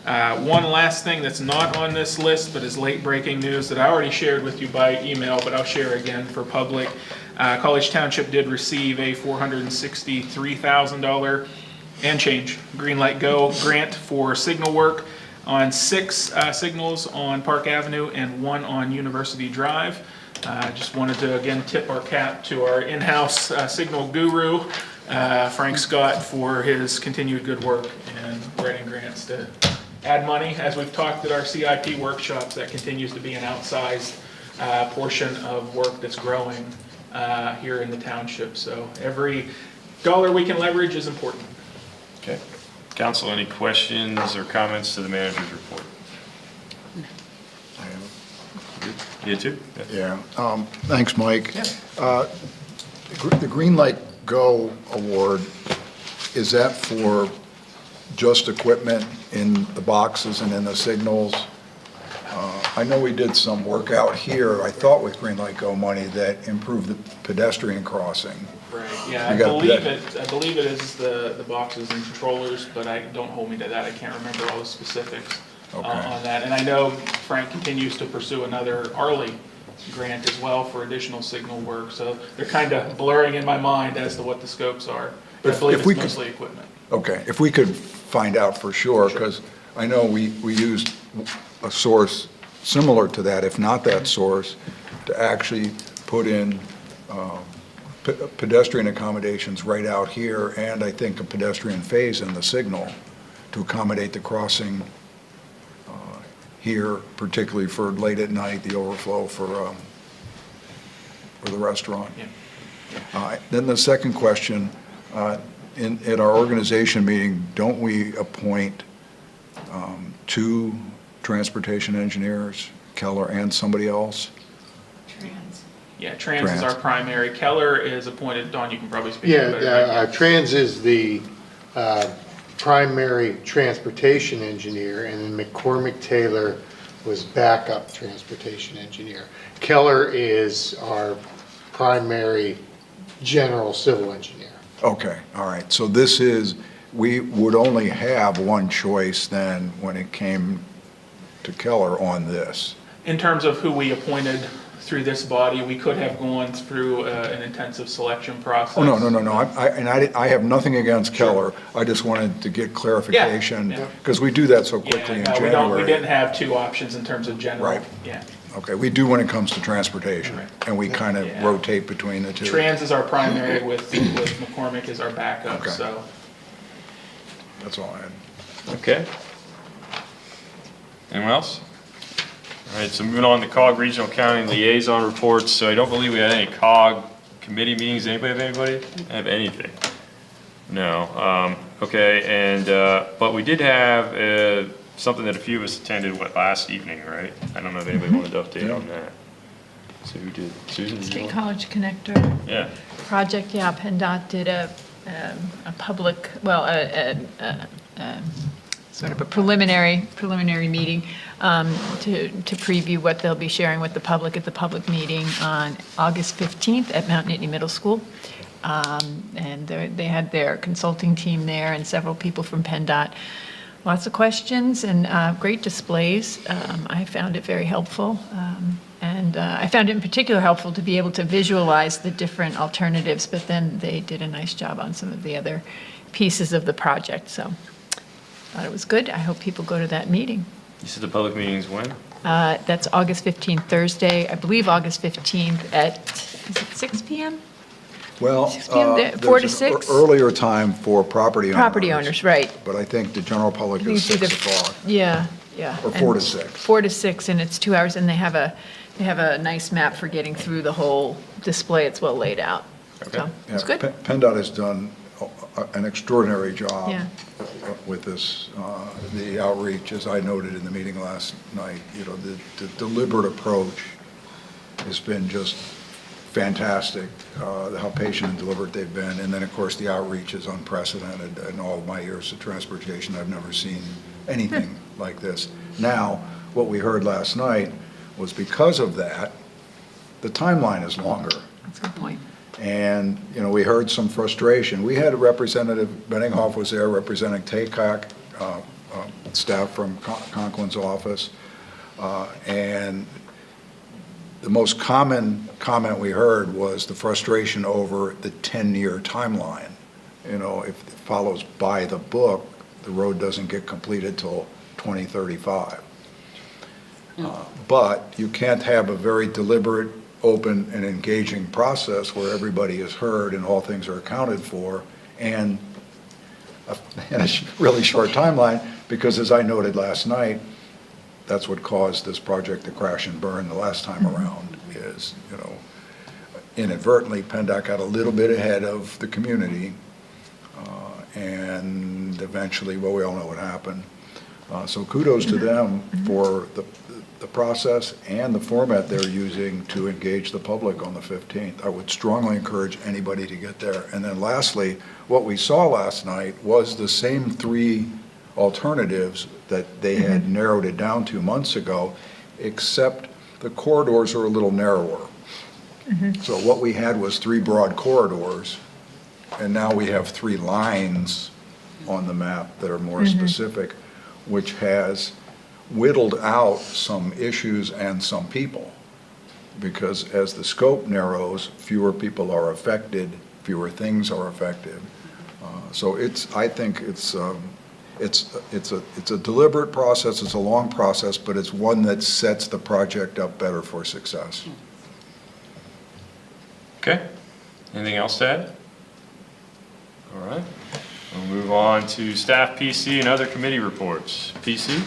One last thing that's not on this list, but is late breaking news that I already shared with you by email, but I'll share again for public. College Township did receive a $463,000 and change Greenlight Go grant for signal work on 6 signals on Park Avenue and 1 on University Drive. Just wanted to again tip our cap to our in-house signal guru, Frank Scott, for his continued good work in writing grants to add money. As we've talked at our CIP workshops, that continues to be an outsized portion of work that's growing here in the township. So every dollar we can leverage is important. Okay. Council, any questions or comments to the manager's report? I have- You too? Yeah, thanks, Mike. Yeah. The Green Light Go Award, is that for just equipment in the boxes and in the signals? I know we did some work out here, I thought with Green Light Go money, that improved the pedestrian crossing. Right, yeah, You I got believe it is the boxes and controllers, but don't hold me to that, I can't remember all the specifics Okay. on that. And I know Frank continues to pursue another Arlie grant as well for additional signal work, so they're kind of blurring in my mind as to what the scopes are. But I believe If we it's could- mostly equipment. Okay, if we could find out for sure, because I know we used a source similar to that, if not that source, to actually put in pedestrian accommodations right out here, and I think a pedestrian phase in the signal to accommodate the crossing here, particularly for late at night, the overflow for the restaurant. Yeah. Then the second question, at our organization meeting, don't we appoint two transportation engineers, Keller and somebody else? Yeah, Trans is our primary. Keller is appointed, Dawn, you can probably speak to Yeah, it better. Trans is the primary transportation engineer, and then McCormick Taylor was backup transportation engineer. Keller is our primary general civil engineer. Okay, all right. So this is, we would only have one choice then when it came to Keller on this. In terms of who we appointed through this body, we could have gone through an intensive selection process. Oh, no. I have nothing against Keller. I just wanted to get clarification, Yeah. because we do that so quickly in Yeah, no, January. we didn't have two options in terms of general. Right. Yeah. Okay, we do when it comes to transportation, Right. and we kind of Yeah. rotate between the two. Trans is our primary with McCormick as our backup, Okay. so. That's all I had. Okay. Anyone else? All right, so moving on to COG Regional County Liaison Reports. So I don't believe we had any COG committee meetings. Anybody have anybody have anything? No. Okay, and, but we did have something that a few of us attended last evening, right? I don't know if anybody wanted to update on that. So who did? Susan, did you State want? College Connector Yeah. project, yeah, PennDOT did a public, well, sort of a preliminary meeting to preview what they'll be sharing with the public at the public meeting on August 15th at Mount Nittany Middle School. And they had their consulting team there and several people from PennDOT. Lots of questions and great displays. I found it very helpful. And I found it in particular helpful to be able to visualize the different alternatives, but then they did a nice job on some of the other pieces of the project. So thought it was good. I hope people go to that meeting. You said the public meetings when? That's August 15th, Thursday, I believe August 15th at, is it 6 p.m.? Well, 6 p.m. there, 4 to there's an 6? earlier time for property owners. Property owners, right. But I think the general public is It's either- 6 o'clock. Yeah. Or 4 to 6. 4 to 6, and it's 2 hours, and they have a nice map for getting through the whole display. It's well laid out. So, it's Yeah, good. PennDOT has done an extraordinary job Yeah. with this, the outreach, as I noted in the meeting last night. You know, the deliberate approach has been just fantastic, how patient and deliberate they've been. And then, of course, the outreach is unprecedented. In all of my years of transportation, I've never seen anything like this. Now, what we heard last night was because of that, the timeline is longer. That's a good point. And, you know, we heard some frustration. We had a representative, Benninghoff was there representing TACOC, staff from Conklin's office, and the most common comment we heard was the frustration over the 10-year timeline. You know, if it follows by the book, the road doesn't get completed till 2035. But you can't have a very deliberate, open, and engaging process where everybody is heard and all things are accounted for, and in a really short timeline, because as I noted last night, that's what caused this project to crash and burn the last time around, is, you know, inadvertently, PennDOT got a little bit ahead of the community, and eventually, well, we all know what happened. So kudos to them for the process and the format they're using to engage the public on the 15th. I would strongly encourage anybody to get there. And then lastly, what we saw last night was the same 3 alternatives that they had narrowed it down to months ago, except the corridors are a little narrower. So what we had was 3 broad corridors, and now we have 3 lines on the map that are more specific, which has whittled out some issues and some people. Because as the scope narrows, fewer people are affected, fewer things are affected. So I think it's a deliberate process, it's a long process, but it's one that sets the project up better for success. Okay. Anything else to add? All right. We'll move on to staff PC and other committee reports. PC?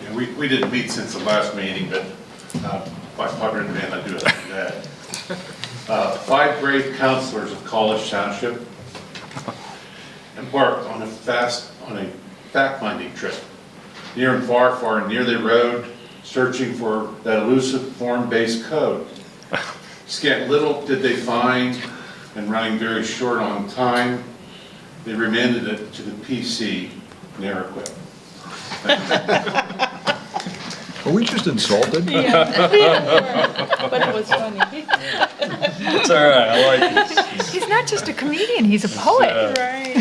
Yeah, we didn't meet since the last meeting, but by popular demand, I do have to do that. 5 grade counselors of College Township embarked on a fact-finding trip near and far near the road, searching for that elusive form-based code. Scant little did they find, and running very short on time, they remanded it to the PC, Narrowquip. Are we just insulted? But it was funny. It's all right, I like it. He's not just a comedian, he's a poet. Right.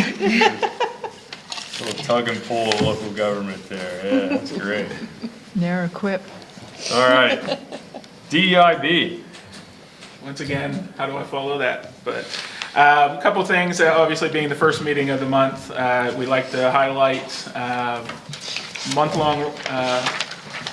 A little tug and pull of local government there. Yeah, that's great. Narrow quip. All right. DEIB. Once again, how do I follow that? But a couple things, obviously being the first meeting of the month, we like to highlight month-long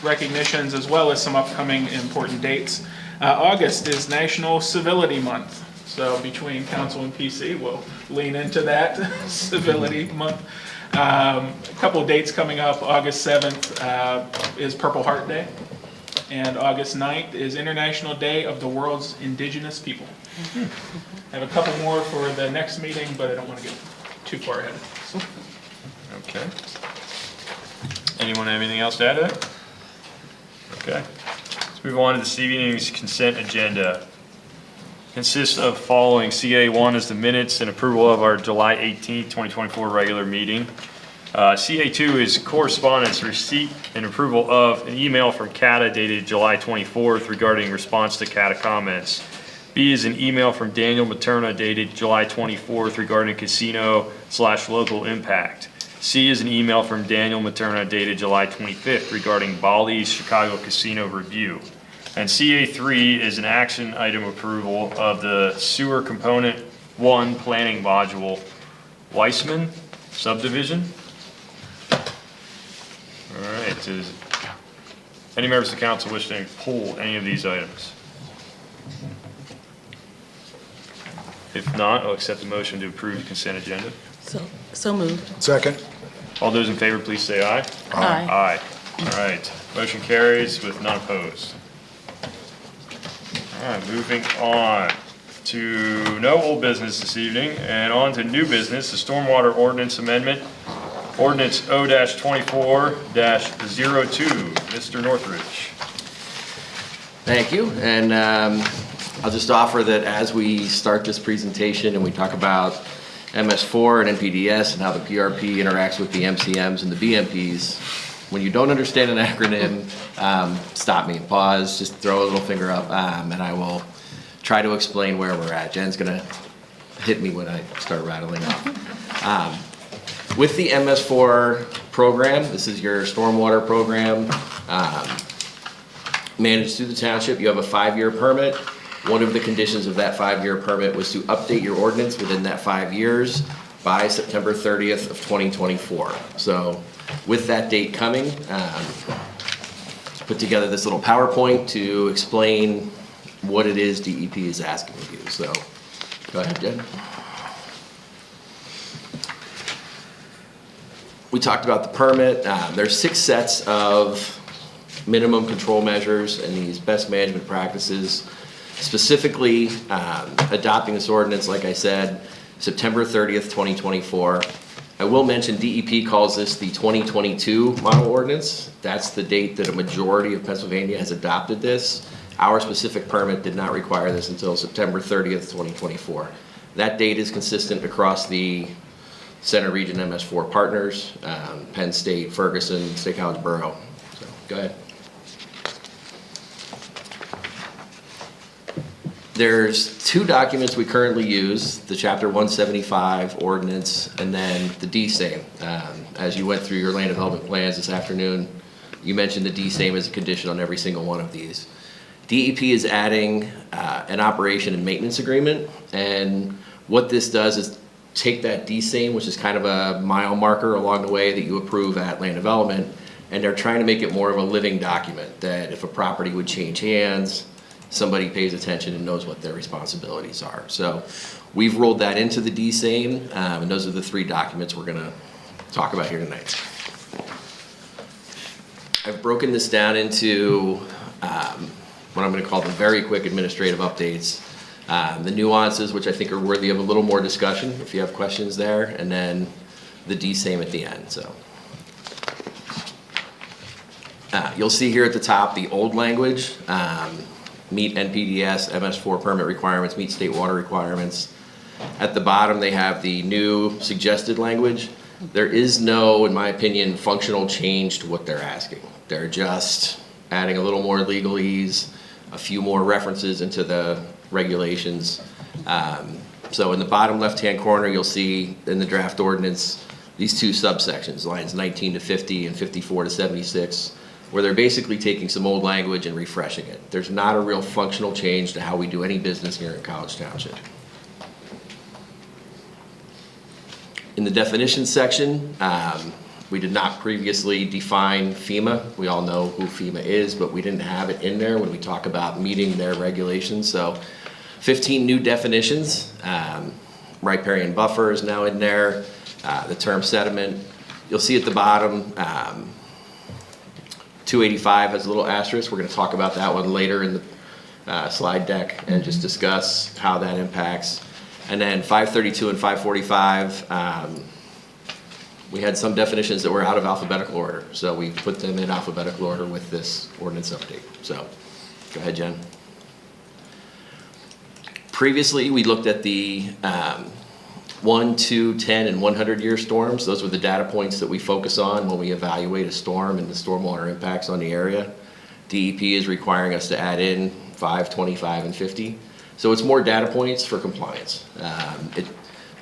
recognitions as well as some upcoming important dates. August is National Civility Month. So between council and PC, we'll lean into that Civility Month. A couple of dates coming up. August 7th is Purple Heart Day. And August 9th is International Day of the World's Indigenous People. I have a couple more for the next meeting, but I don't want to get too far ahead. Okay. Anyone have anything else to add to that? Okay. Let's move on to this evening's consent agenda. Consists of following. CA1 is the minutes and approval of our July 18th, 2024 regular meeting. CA2 is correspondence, receipt, and approval of an email from CATA dated July 24th regarding response to CATA comments. B is an email from Daniel Materna dated July 24th regarding casino/local impact. C is an email from Daniel Materna dated July 25th regarding Bali's Chicago Casino review. And CA3 is an action item approval of the sewer component 1 planning module, Weissman subdivision. All right, does any members of the council wish to pull any of these items? If not, I'll accept the motion to approve the consent agenda. So moved. Second? All those in favor, please say aye. Aye. Aye. All right, motion carries with none opposed. All right, moving on to no old business this evening and on to new business, the stormwater ordinance amendment. Ordinance O-24-02, Mr. Northridge. Thank you, and I'll just offer that as we start this presentation and we talk about MS4 and NPDS and how the PRP interacts with the MCMs and the BMPs, when you don't understand an acronym, stop me and pause, just throw a little finger up, and I will try to explain where we're at. Jen's gonna hit me when I start rattling off. With the MS4 program, this is your stormwater program, managed through the township. You have a 5-year permit. One of the conditions of that 5-year permit was to update your ordinance within that 5 years by September 30th of 2024. So with that date coming, put together this little PowerPoint to explain what it is DEP is asking of you. So go ahead, Jen. We talked about the permit. There's 6 sets of minimum control measures and these best management practices, specifically adopting this ordinance, like I said, September 30th, 2024. I will mention DEP calls this the 2022 model ordinance. That's the date that a majority of Pennsylvania has adopted this. Our specific permit did not require this until September 30th, 2024. That date is consistent across the Center Region MS4 partners, Penn State, Ferguson, State College Borough. So, go ahead. There's two documents we currently use, the Chapter 175 ordinance and then the DSAME. As you went through your land development plans this afternoon, you mentioned the DSAME as a condition on every single one of these. DEP is adding an operation and maintenance agreement, and what this does is take that DSAME, which is kind of a mile marker along the way that you approve at land development, and they're trying to make it more of a living document, that if a property would change hands, somebody pays attention and knows what their responsibilities are. So we've rolled that into the DSAME, and those are the three documents we're going to talk about here tonight. I've broken this down into what I'm going to call the very quick administrative updates, the nuances, which I think are worthy of a little more discussion if you have questions there, and then the DSAME at the end. So you'll see here at the top the old language. Meet NPDES, MS4 permit requirements, meet state water requirements. At the bottom, they have the new suggested language. There is no, in my opinion, functional change to what they're asking. They're just adding a little more legalese, a few more references into the regulations. So in the bottom left-hand corner, you'll see in the draft ordinance, these two subsections, lines 19 to 50 and 54 to 76, where they're basically taking some old language and refreshing it. There's not a real functional change to how we do any business here in College Township. In the definitions section, we did not previously define FEMA. We all know who FEMA is, but we didn't have it in there when we talk about meeting their regulations. So 15 new definitions. Riparian buffer is now in there. The term sediment. You'll see at the bottom, 285 has a little asterisk. We're going to talk about that one later in the slide deck and just discuss how that impacts. And then 532 and 545, we had some definitions that were out of alphabetical order. So we put them in alphabetical order with this ordinance update. So go ahead, Jen. Previously, we looked at the 1, 2, 10, and 100-year storms. Those were the data points that we focus on when we evaluate a storm and the stormwater impacts on the area. DEP is requiring us to add in 5, 25, and 50. So it's more data points for compliance.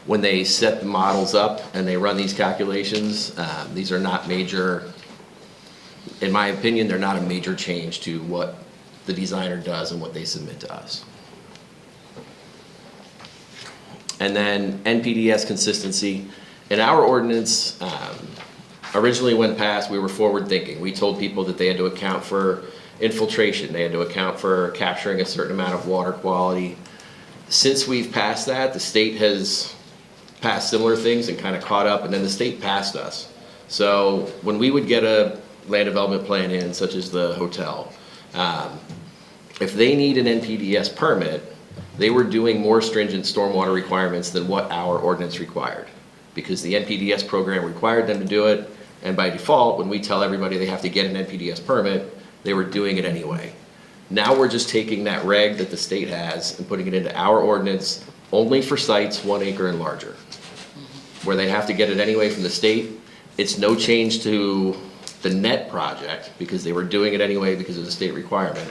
When they set the models up and they run these calculations, these are not major, in my opinion, they're not a major change to what the designer does and what they submit to us. And then NPDES consistency. In our ordinance, originally when passed, we were forward thinking. We told people that they had to account for infiltration. They had to account for capturing a certain amount of water quality. Since we've passed that, the state has passed similar things and kind of caught up, and then the state passed us. So when we would get a land development plan in, such as the hotel, if they need an NPDES permit, they were doing more stringent stormwater requirements than what our ordinance required, because the NPDES program required them to do it, and by default, when we tell everybody they have to get an NPDES permit, they were doing it anyway. Now we're just taking that reg that the state has and putting it into our ordinance only for sites 1 acre and larger, where they have to get it anyway from the state. It's no change to the net project because they were doing it anyway because of the state requirement.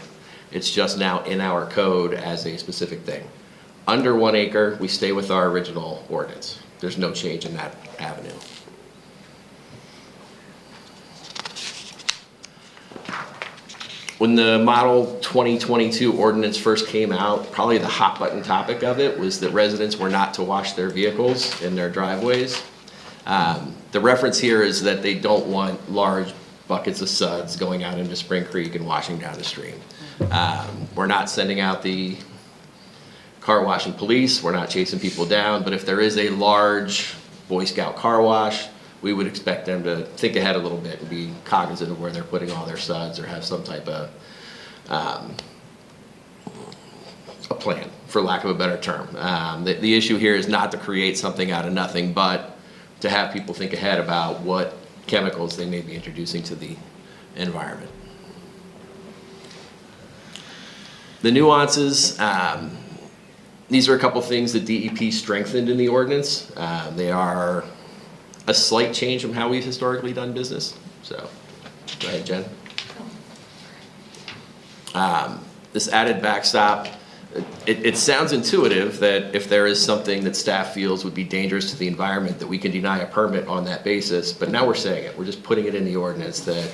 It's just now in our code as a specific thing. Under 1 acre, we stay with our original ordinance. There's no change in that avenue. When the model 2022 ordinance first came out, probably the hot button topic of it was that residents were not to wash their vehicles in their driveways. The reference here is that they don't want large buckets of suds going out into Spring Creek and washing down the stream. We're not sending out the car washing police, we're not chasing people down, but if there is a large Boy Scout car wash, we would expect them to think ahead a little bit and be cognizant of where they're putting all their suds or have some type of a plan, for lack of a better term. The issue here is not to create something out of nothing, but to have people think ahead about what chemicals they may be introducing to the environment. The nuances, these are a couple things that DEP strengthened in the ordinance. They are a slight change from how we've historically done business. So, go ahead, Jen. This added backstop, it sounds intuitive that if there is something that staff feels would be dangerous to the environment, that we can deny a permit on that basis, but now we're saying it. We're just putting it in the ordinance that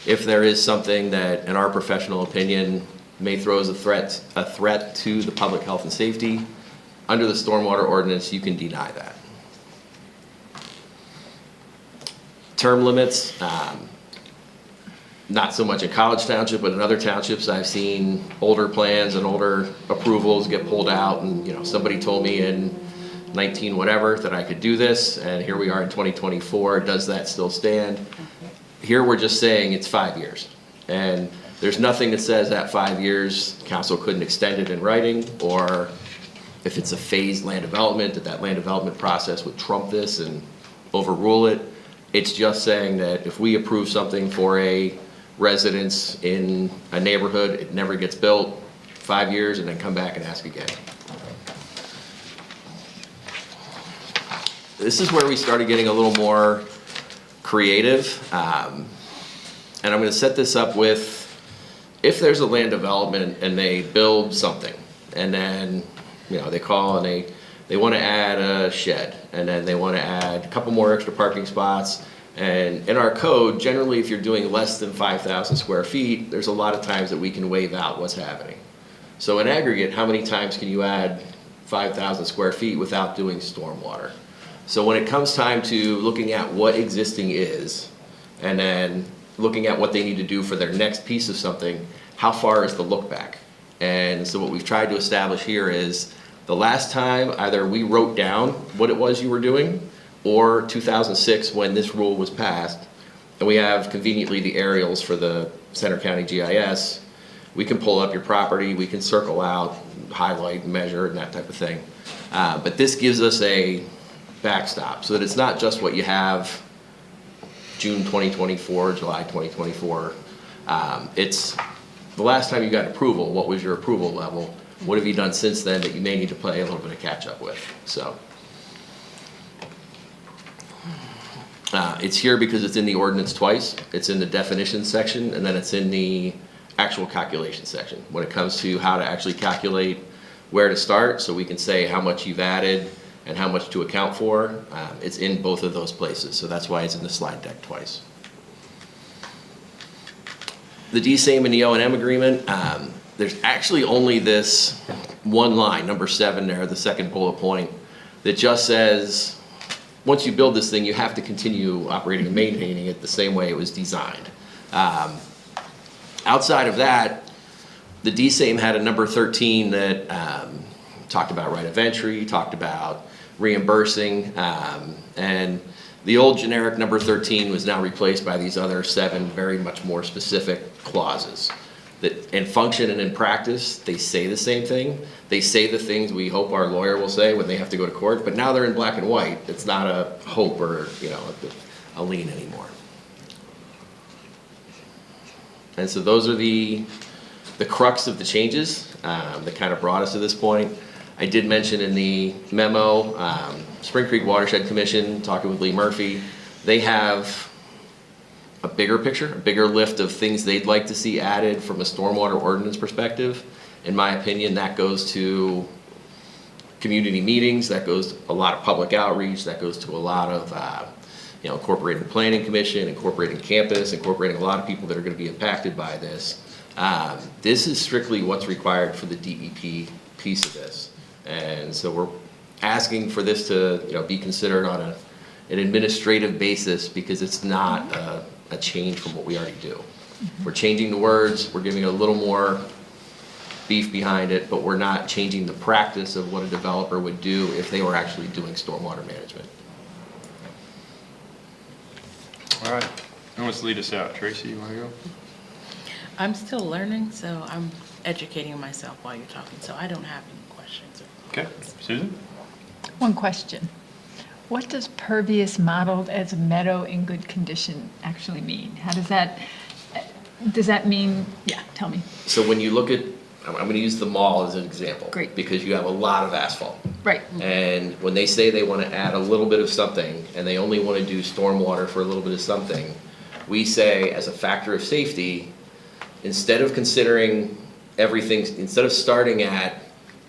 if there is something that, in our professional opinion, may throw as a threat to the public health and safety, under the stormwater ordinance, you can deny that. Term limits, not so much in College Township, but in other townships, I've seen older plans and older approvals get pulled out, and, you know, somebody told me in 19 whatever that I could do this, and here we are in 2024, does that still stand? Here we're just saying it's 5 years, and there's nothing that says at 5 years, council couldn't extend it in writing, or if it's a phased land development, that land development process would trump this and overrule it. It's just saying that if we approve something for a residence in a neighborhood, it never gets built, 5 years, and then come back and ask again. This is where we started getting a little more creative, and I'm going to set this up with, if there's a land development and they build something, and then, you know, they call and they want to add a shed, and then they want to add a couple more extra parking spots. And in our code, generally, if you're doing less than 5,000 square feet, there's a lot of times that we can waive out what's happening. So in aggregate, how many times can you add 5,000 square feet without doing stormwater? So when it comes time to looking at what existing is, and then looking at what they need to do for their next piece of something, how far is the look back? And so what we've tried to establish here is the last time either we wrote down what it was you were doing, or 2006 when this rule was passed, and we have conveniently the aerials for the Center County GIS, we can pull up your property, we can circle out, highlight, measure, and that type of thing. But this gives us a backstop so that it's not just what you have June 2024, July 2024. It's the last time you got approval, what was your approval level? What have you done since then that you may need to play a little bit of catch up with? So. It's here because it's in the ordinance twice. It's in the definitions section, and then it's in the actual calculation section when it comes to how to actually calculate where to start, so we can say how much you've added and how much to account for. It's in both of those places, so that's why it's in the slide deck twice. The DSAME and the O&M agreement, there's actually only this one line, number 7 there, the second bullet point, that just says, once you build this thing, you have to continue operating and maintaining it the same way it was designed. Outside of that, the DSAME had a number 13 that talked about right of entry, talked about reimbursing, and the old generic number 13 was now replaced by these other 7 very much more specific clauses that in function and in practice, they say the same thing. They say the things we hope our lawyer will say when they have to go to court, but now they're in black and white. It's not a hope or, you know, a lien anymore. And so those are the crux of the changes that kind of brought us to this point. I did mention in the memo, Spring Creek Watershed Commission, talking with Lee Murphy, they have a bigger picture, a bigger lift of things they'd like to see added from a stormwater ordinance perspective. In my opinion, that goes to community meetings, that goes to a lot of public outreach, that goes to a lot of, you know, incorporating the planning commission, incorporating campus, incorporating a lot of people that are going to be impacted by this. This is strictly what's required for the DEP piece of this. And so we're asking for this to, you know, be considered on an administrative basis because it's not a change from what we already do. We're changing the words, we're giving it a little more beef behind it, but we're not changing the practice of what a developer would do if they were actually doing stormwater management. All right, who wants to lead us out? Tracy, you want to go? I'm still learning, so I'm educating myself while you're talking, so I don't have any questions. Okay, Susan? One question. What does pervious modeled as a meadow in good condition actually mean? How does that mean, yeah, tell me. So when you look at, I'm going to use the mall as an example. Great. Because you have a lot of asphalt. Right. And when they say they want to add a little bit of something, and they only want to do stormwater for a little bit of something, we say, as a factor of safety, instead of considering everything, instead of starting at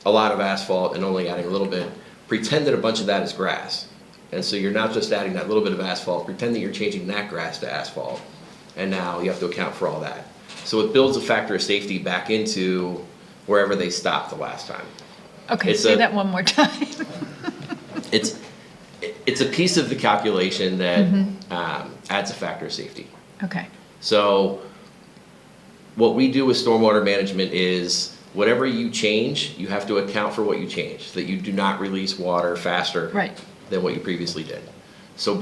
a lot of asphalt and only adding a little bit, pretend that a bunch of that is grass. And so you're not just adding that little bit of asphalt, pretend that you're changing that grass to asphalt. And now you have to account for all that. So it builds a factor of safety back into wherever they stopped the last time. Okay, say that one more time. It's a piece of the calculation that adds a factor of safety. Okay, So what we do with stormwater management is whatever you change, you have to account for what you change, so that you do not release water faster right. than what you previously did. So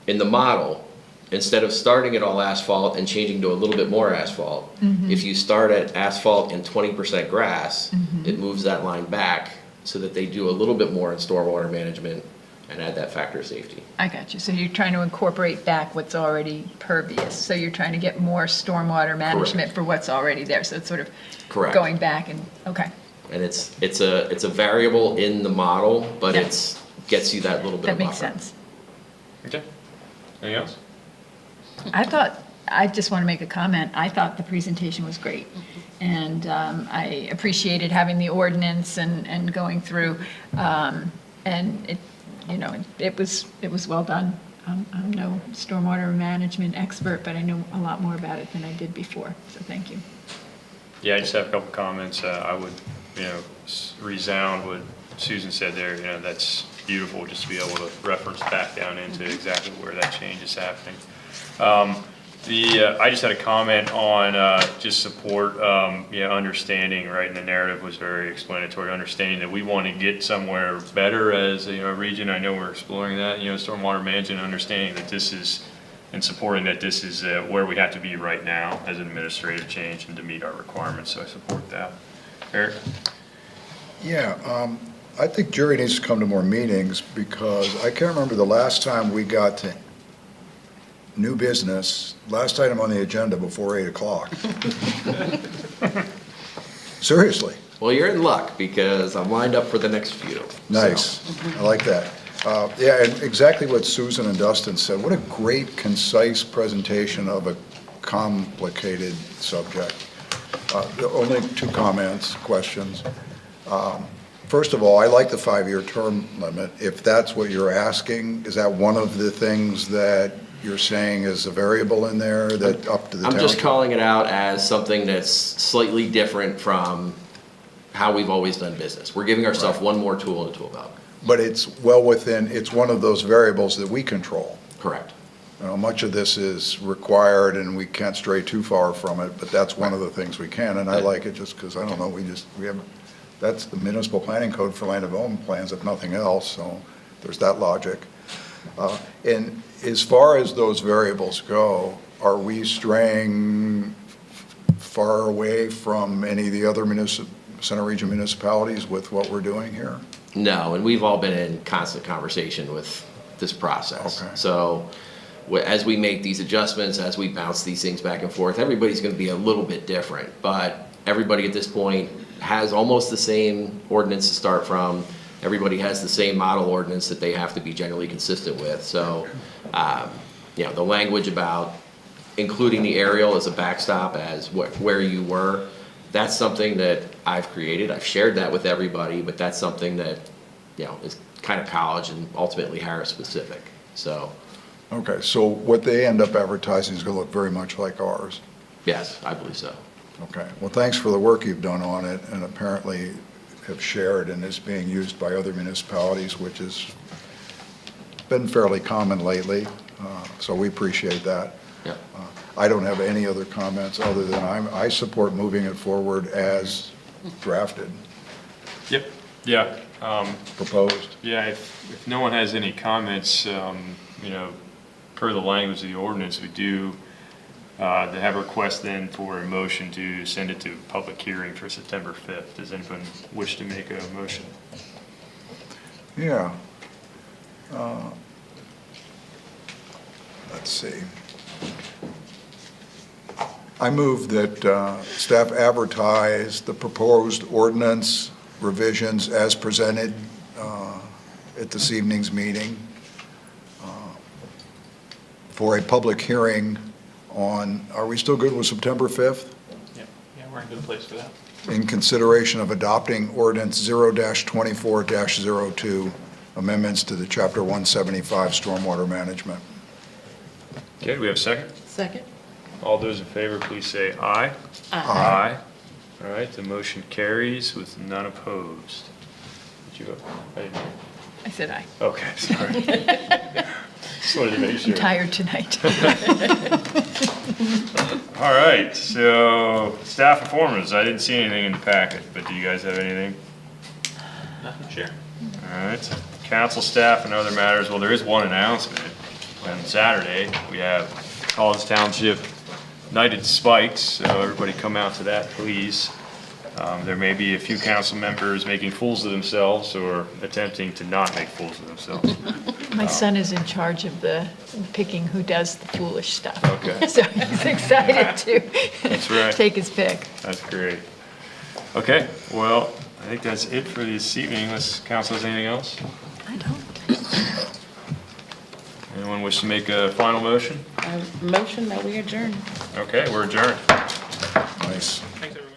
in the model, instead of starting at all asphalt and changing to a little bit more asphalt, if you start at asphalt and 20% grass, it moves that line back so that they do a little bit more in stormwater management and add that factor of safety. I got you. So you're trying to incorporate back what's already pervious. So you're trying to get more stormwater management for what's already there. So it's sort of Correct. going back and, okay. And it's a variable in the model, but Yeah. gets you that little bit That of makes buffer. sense. Okay. Anything else? I just want to make a comment. I thought the presentation was great. And I appreciated having the ordinance and going through. And it was well done. I'm no stormwater management expert, but I know a lot more about it than I did before. So thank you. Yeah, I just have a couple comments. I would, resound what Susan said there. That's beautiful just to be able to reference back down into exactly where that change is happening. I just had a comment on just support, understanding, right? And the narrative was very explanatory, understanding that we want to get somewhere better as a region. I know we're exploring that, stormwater management, understanding that this is, and supporting that this is where we have to be right now as an administrative change and to meet our requirements. So I support that. Eric? Yeah, I think Jerry needs to come to more meetings because I can't remember the last time we got to new business, last item on the agenda before 8 o'clock. Seriously. Well, you're in luck because I'm lined up for the next few. Nice. I like that. Yeah, and exactly what Susan and Dustin said. What a great, concise presentation of a complicated subject. Only 2 comments, questions. First of all, I like the 5-year term limit. If that's what you're asking, is that one of the things that you're saying is a variable in there that up to the township? I'm just calling it out as something that's slightly different from how we've always done business. We're giving ourselves one more tool in the tool belt. But it's well within, it's one of those variables that we control. Correct. Much of this is required and we can't stray too far from it, but that's one of the things we can, and I like it just because, I don't know, we have, that's the municipal planning code for land development plans, if nothing else, so there's that logic. And as far as those variables go, are we straying far away from any of the other Center Region municipalities with what we're doing here? No, and we've all been in constant conversation with this process. Okay. So as we make these adjustments, as we bounce these things back and forth, everybody's going to be a little bit different, but everybody at this point has almost the same ordinance to start from. Everybody has the same model ordinance that they have to be generally consistent with. So, the language about including the aerial as a backstop as where you were, that's something that I've created. I've shared that with everybody, but that's something that, is kind of college and ultimately Harris specific. So. Okay, so what they end up advertising is going to look very much like ours? Yes, I believe so. Okay, well, thanks for the work you've done on it, and apparently have shared and is being used by other municipalities, which has been fairly common lately, so we appreciate that. Yep. I don't have any other comments other than I support moving it forward as drafted, Yep. Yeah. proposed. Yeah, if no one has any comments, per the language of the ordinance, we do have a request then for a motion to send it to public hearing for September 5th. Does anyone wish to make a motion? Yeah. Let's see. I move that staff advertise the proposed ordinance revisions as presented at this evening's meeting for a public hearing on, are we still good with September 5th? Yeah, we're in a good place for that. In consideration of adopting ordinance 0-24-02, amendments to the Chapter 175 Stormwater Management. Okay, do we have a second? Second? All those in favor, please say aye. Aye. All right, the motion carries with none opposed. Did you vote? I didn't hear. I said aye. Okay, sorry. Just wanted to make sure. I'm tired tonight. All right, so staff performance, I didn't see anything in the packet, but do you guys have anything? Nothing, Chair. All right, council staff and other matters, well, there is one announcement. On Saturday, we have College Township Knighted Spikes, so everybody come out to that, please. There may be a few council members making fools of themselves or attempting to not make fools of themselves. My son is in charge of the picking who does the foolish stuff. Okay. So he's excited to That's right. take his pick. That's great. Okay, well, I think that's it for this evening, unless council has anything else? I don't. Anyone wish to make a final motion? Motion that we adjourn. Okay, we're adjourned. Nice. Thanks, everybody.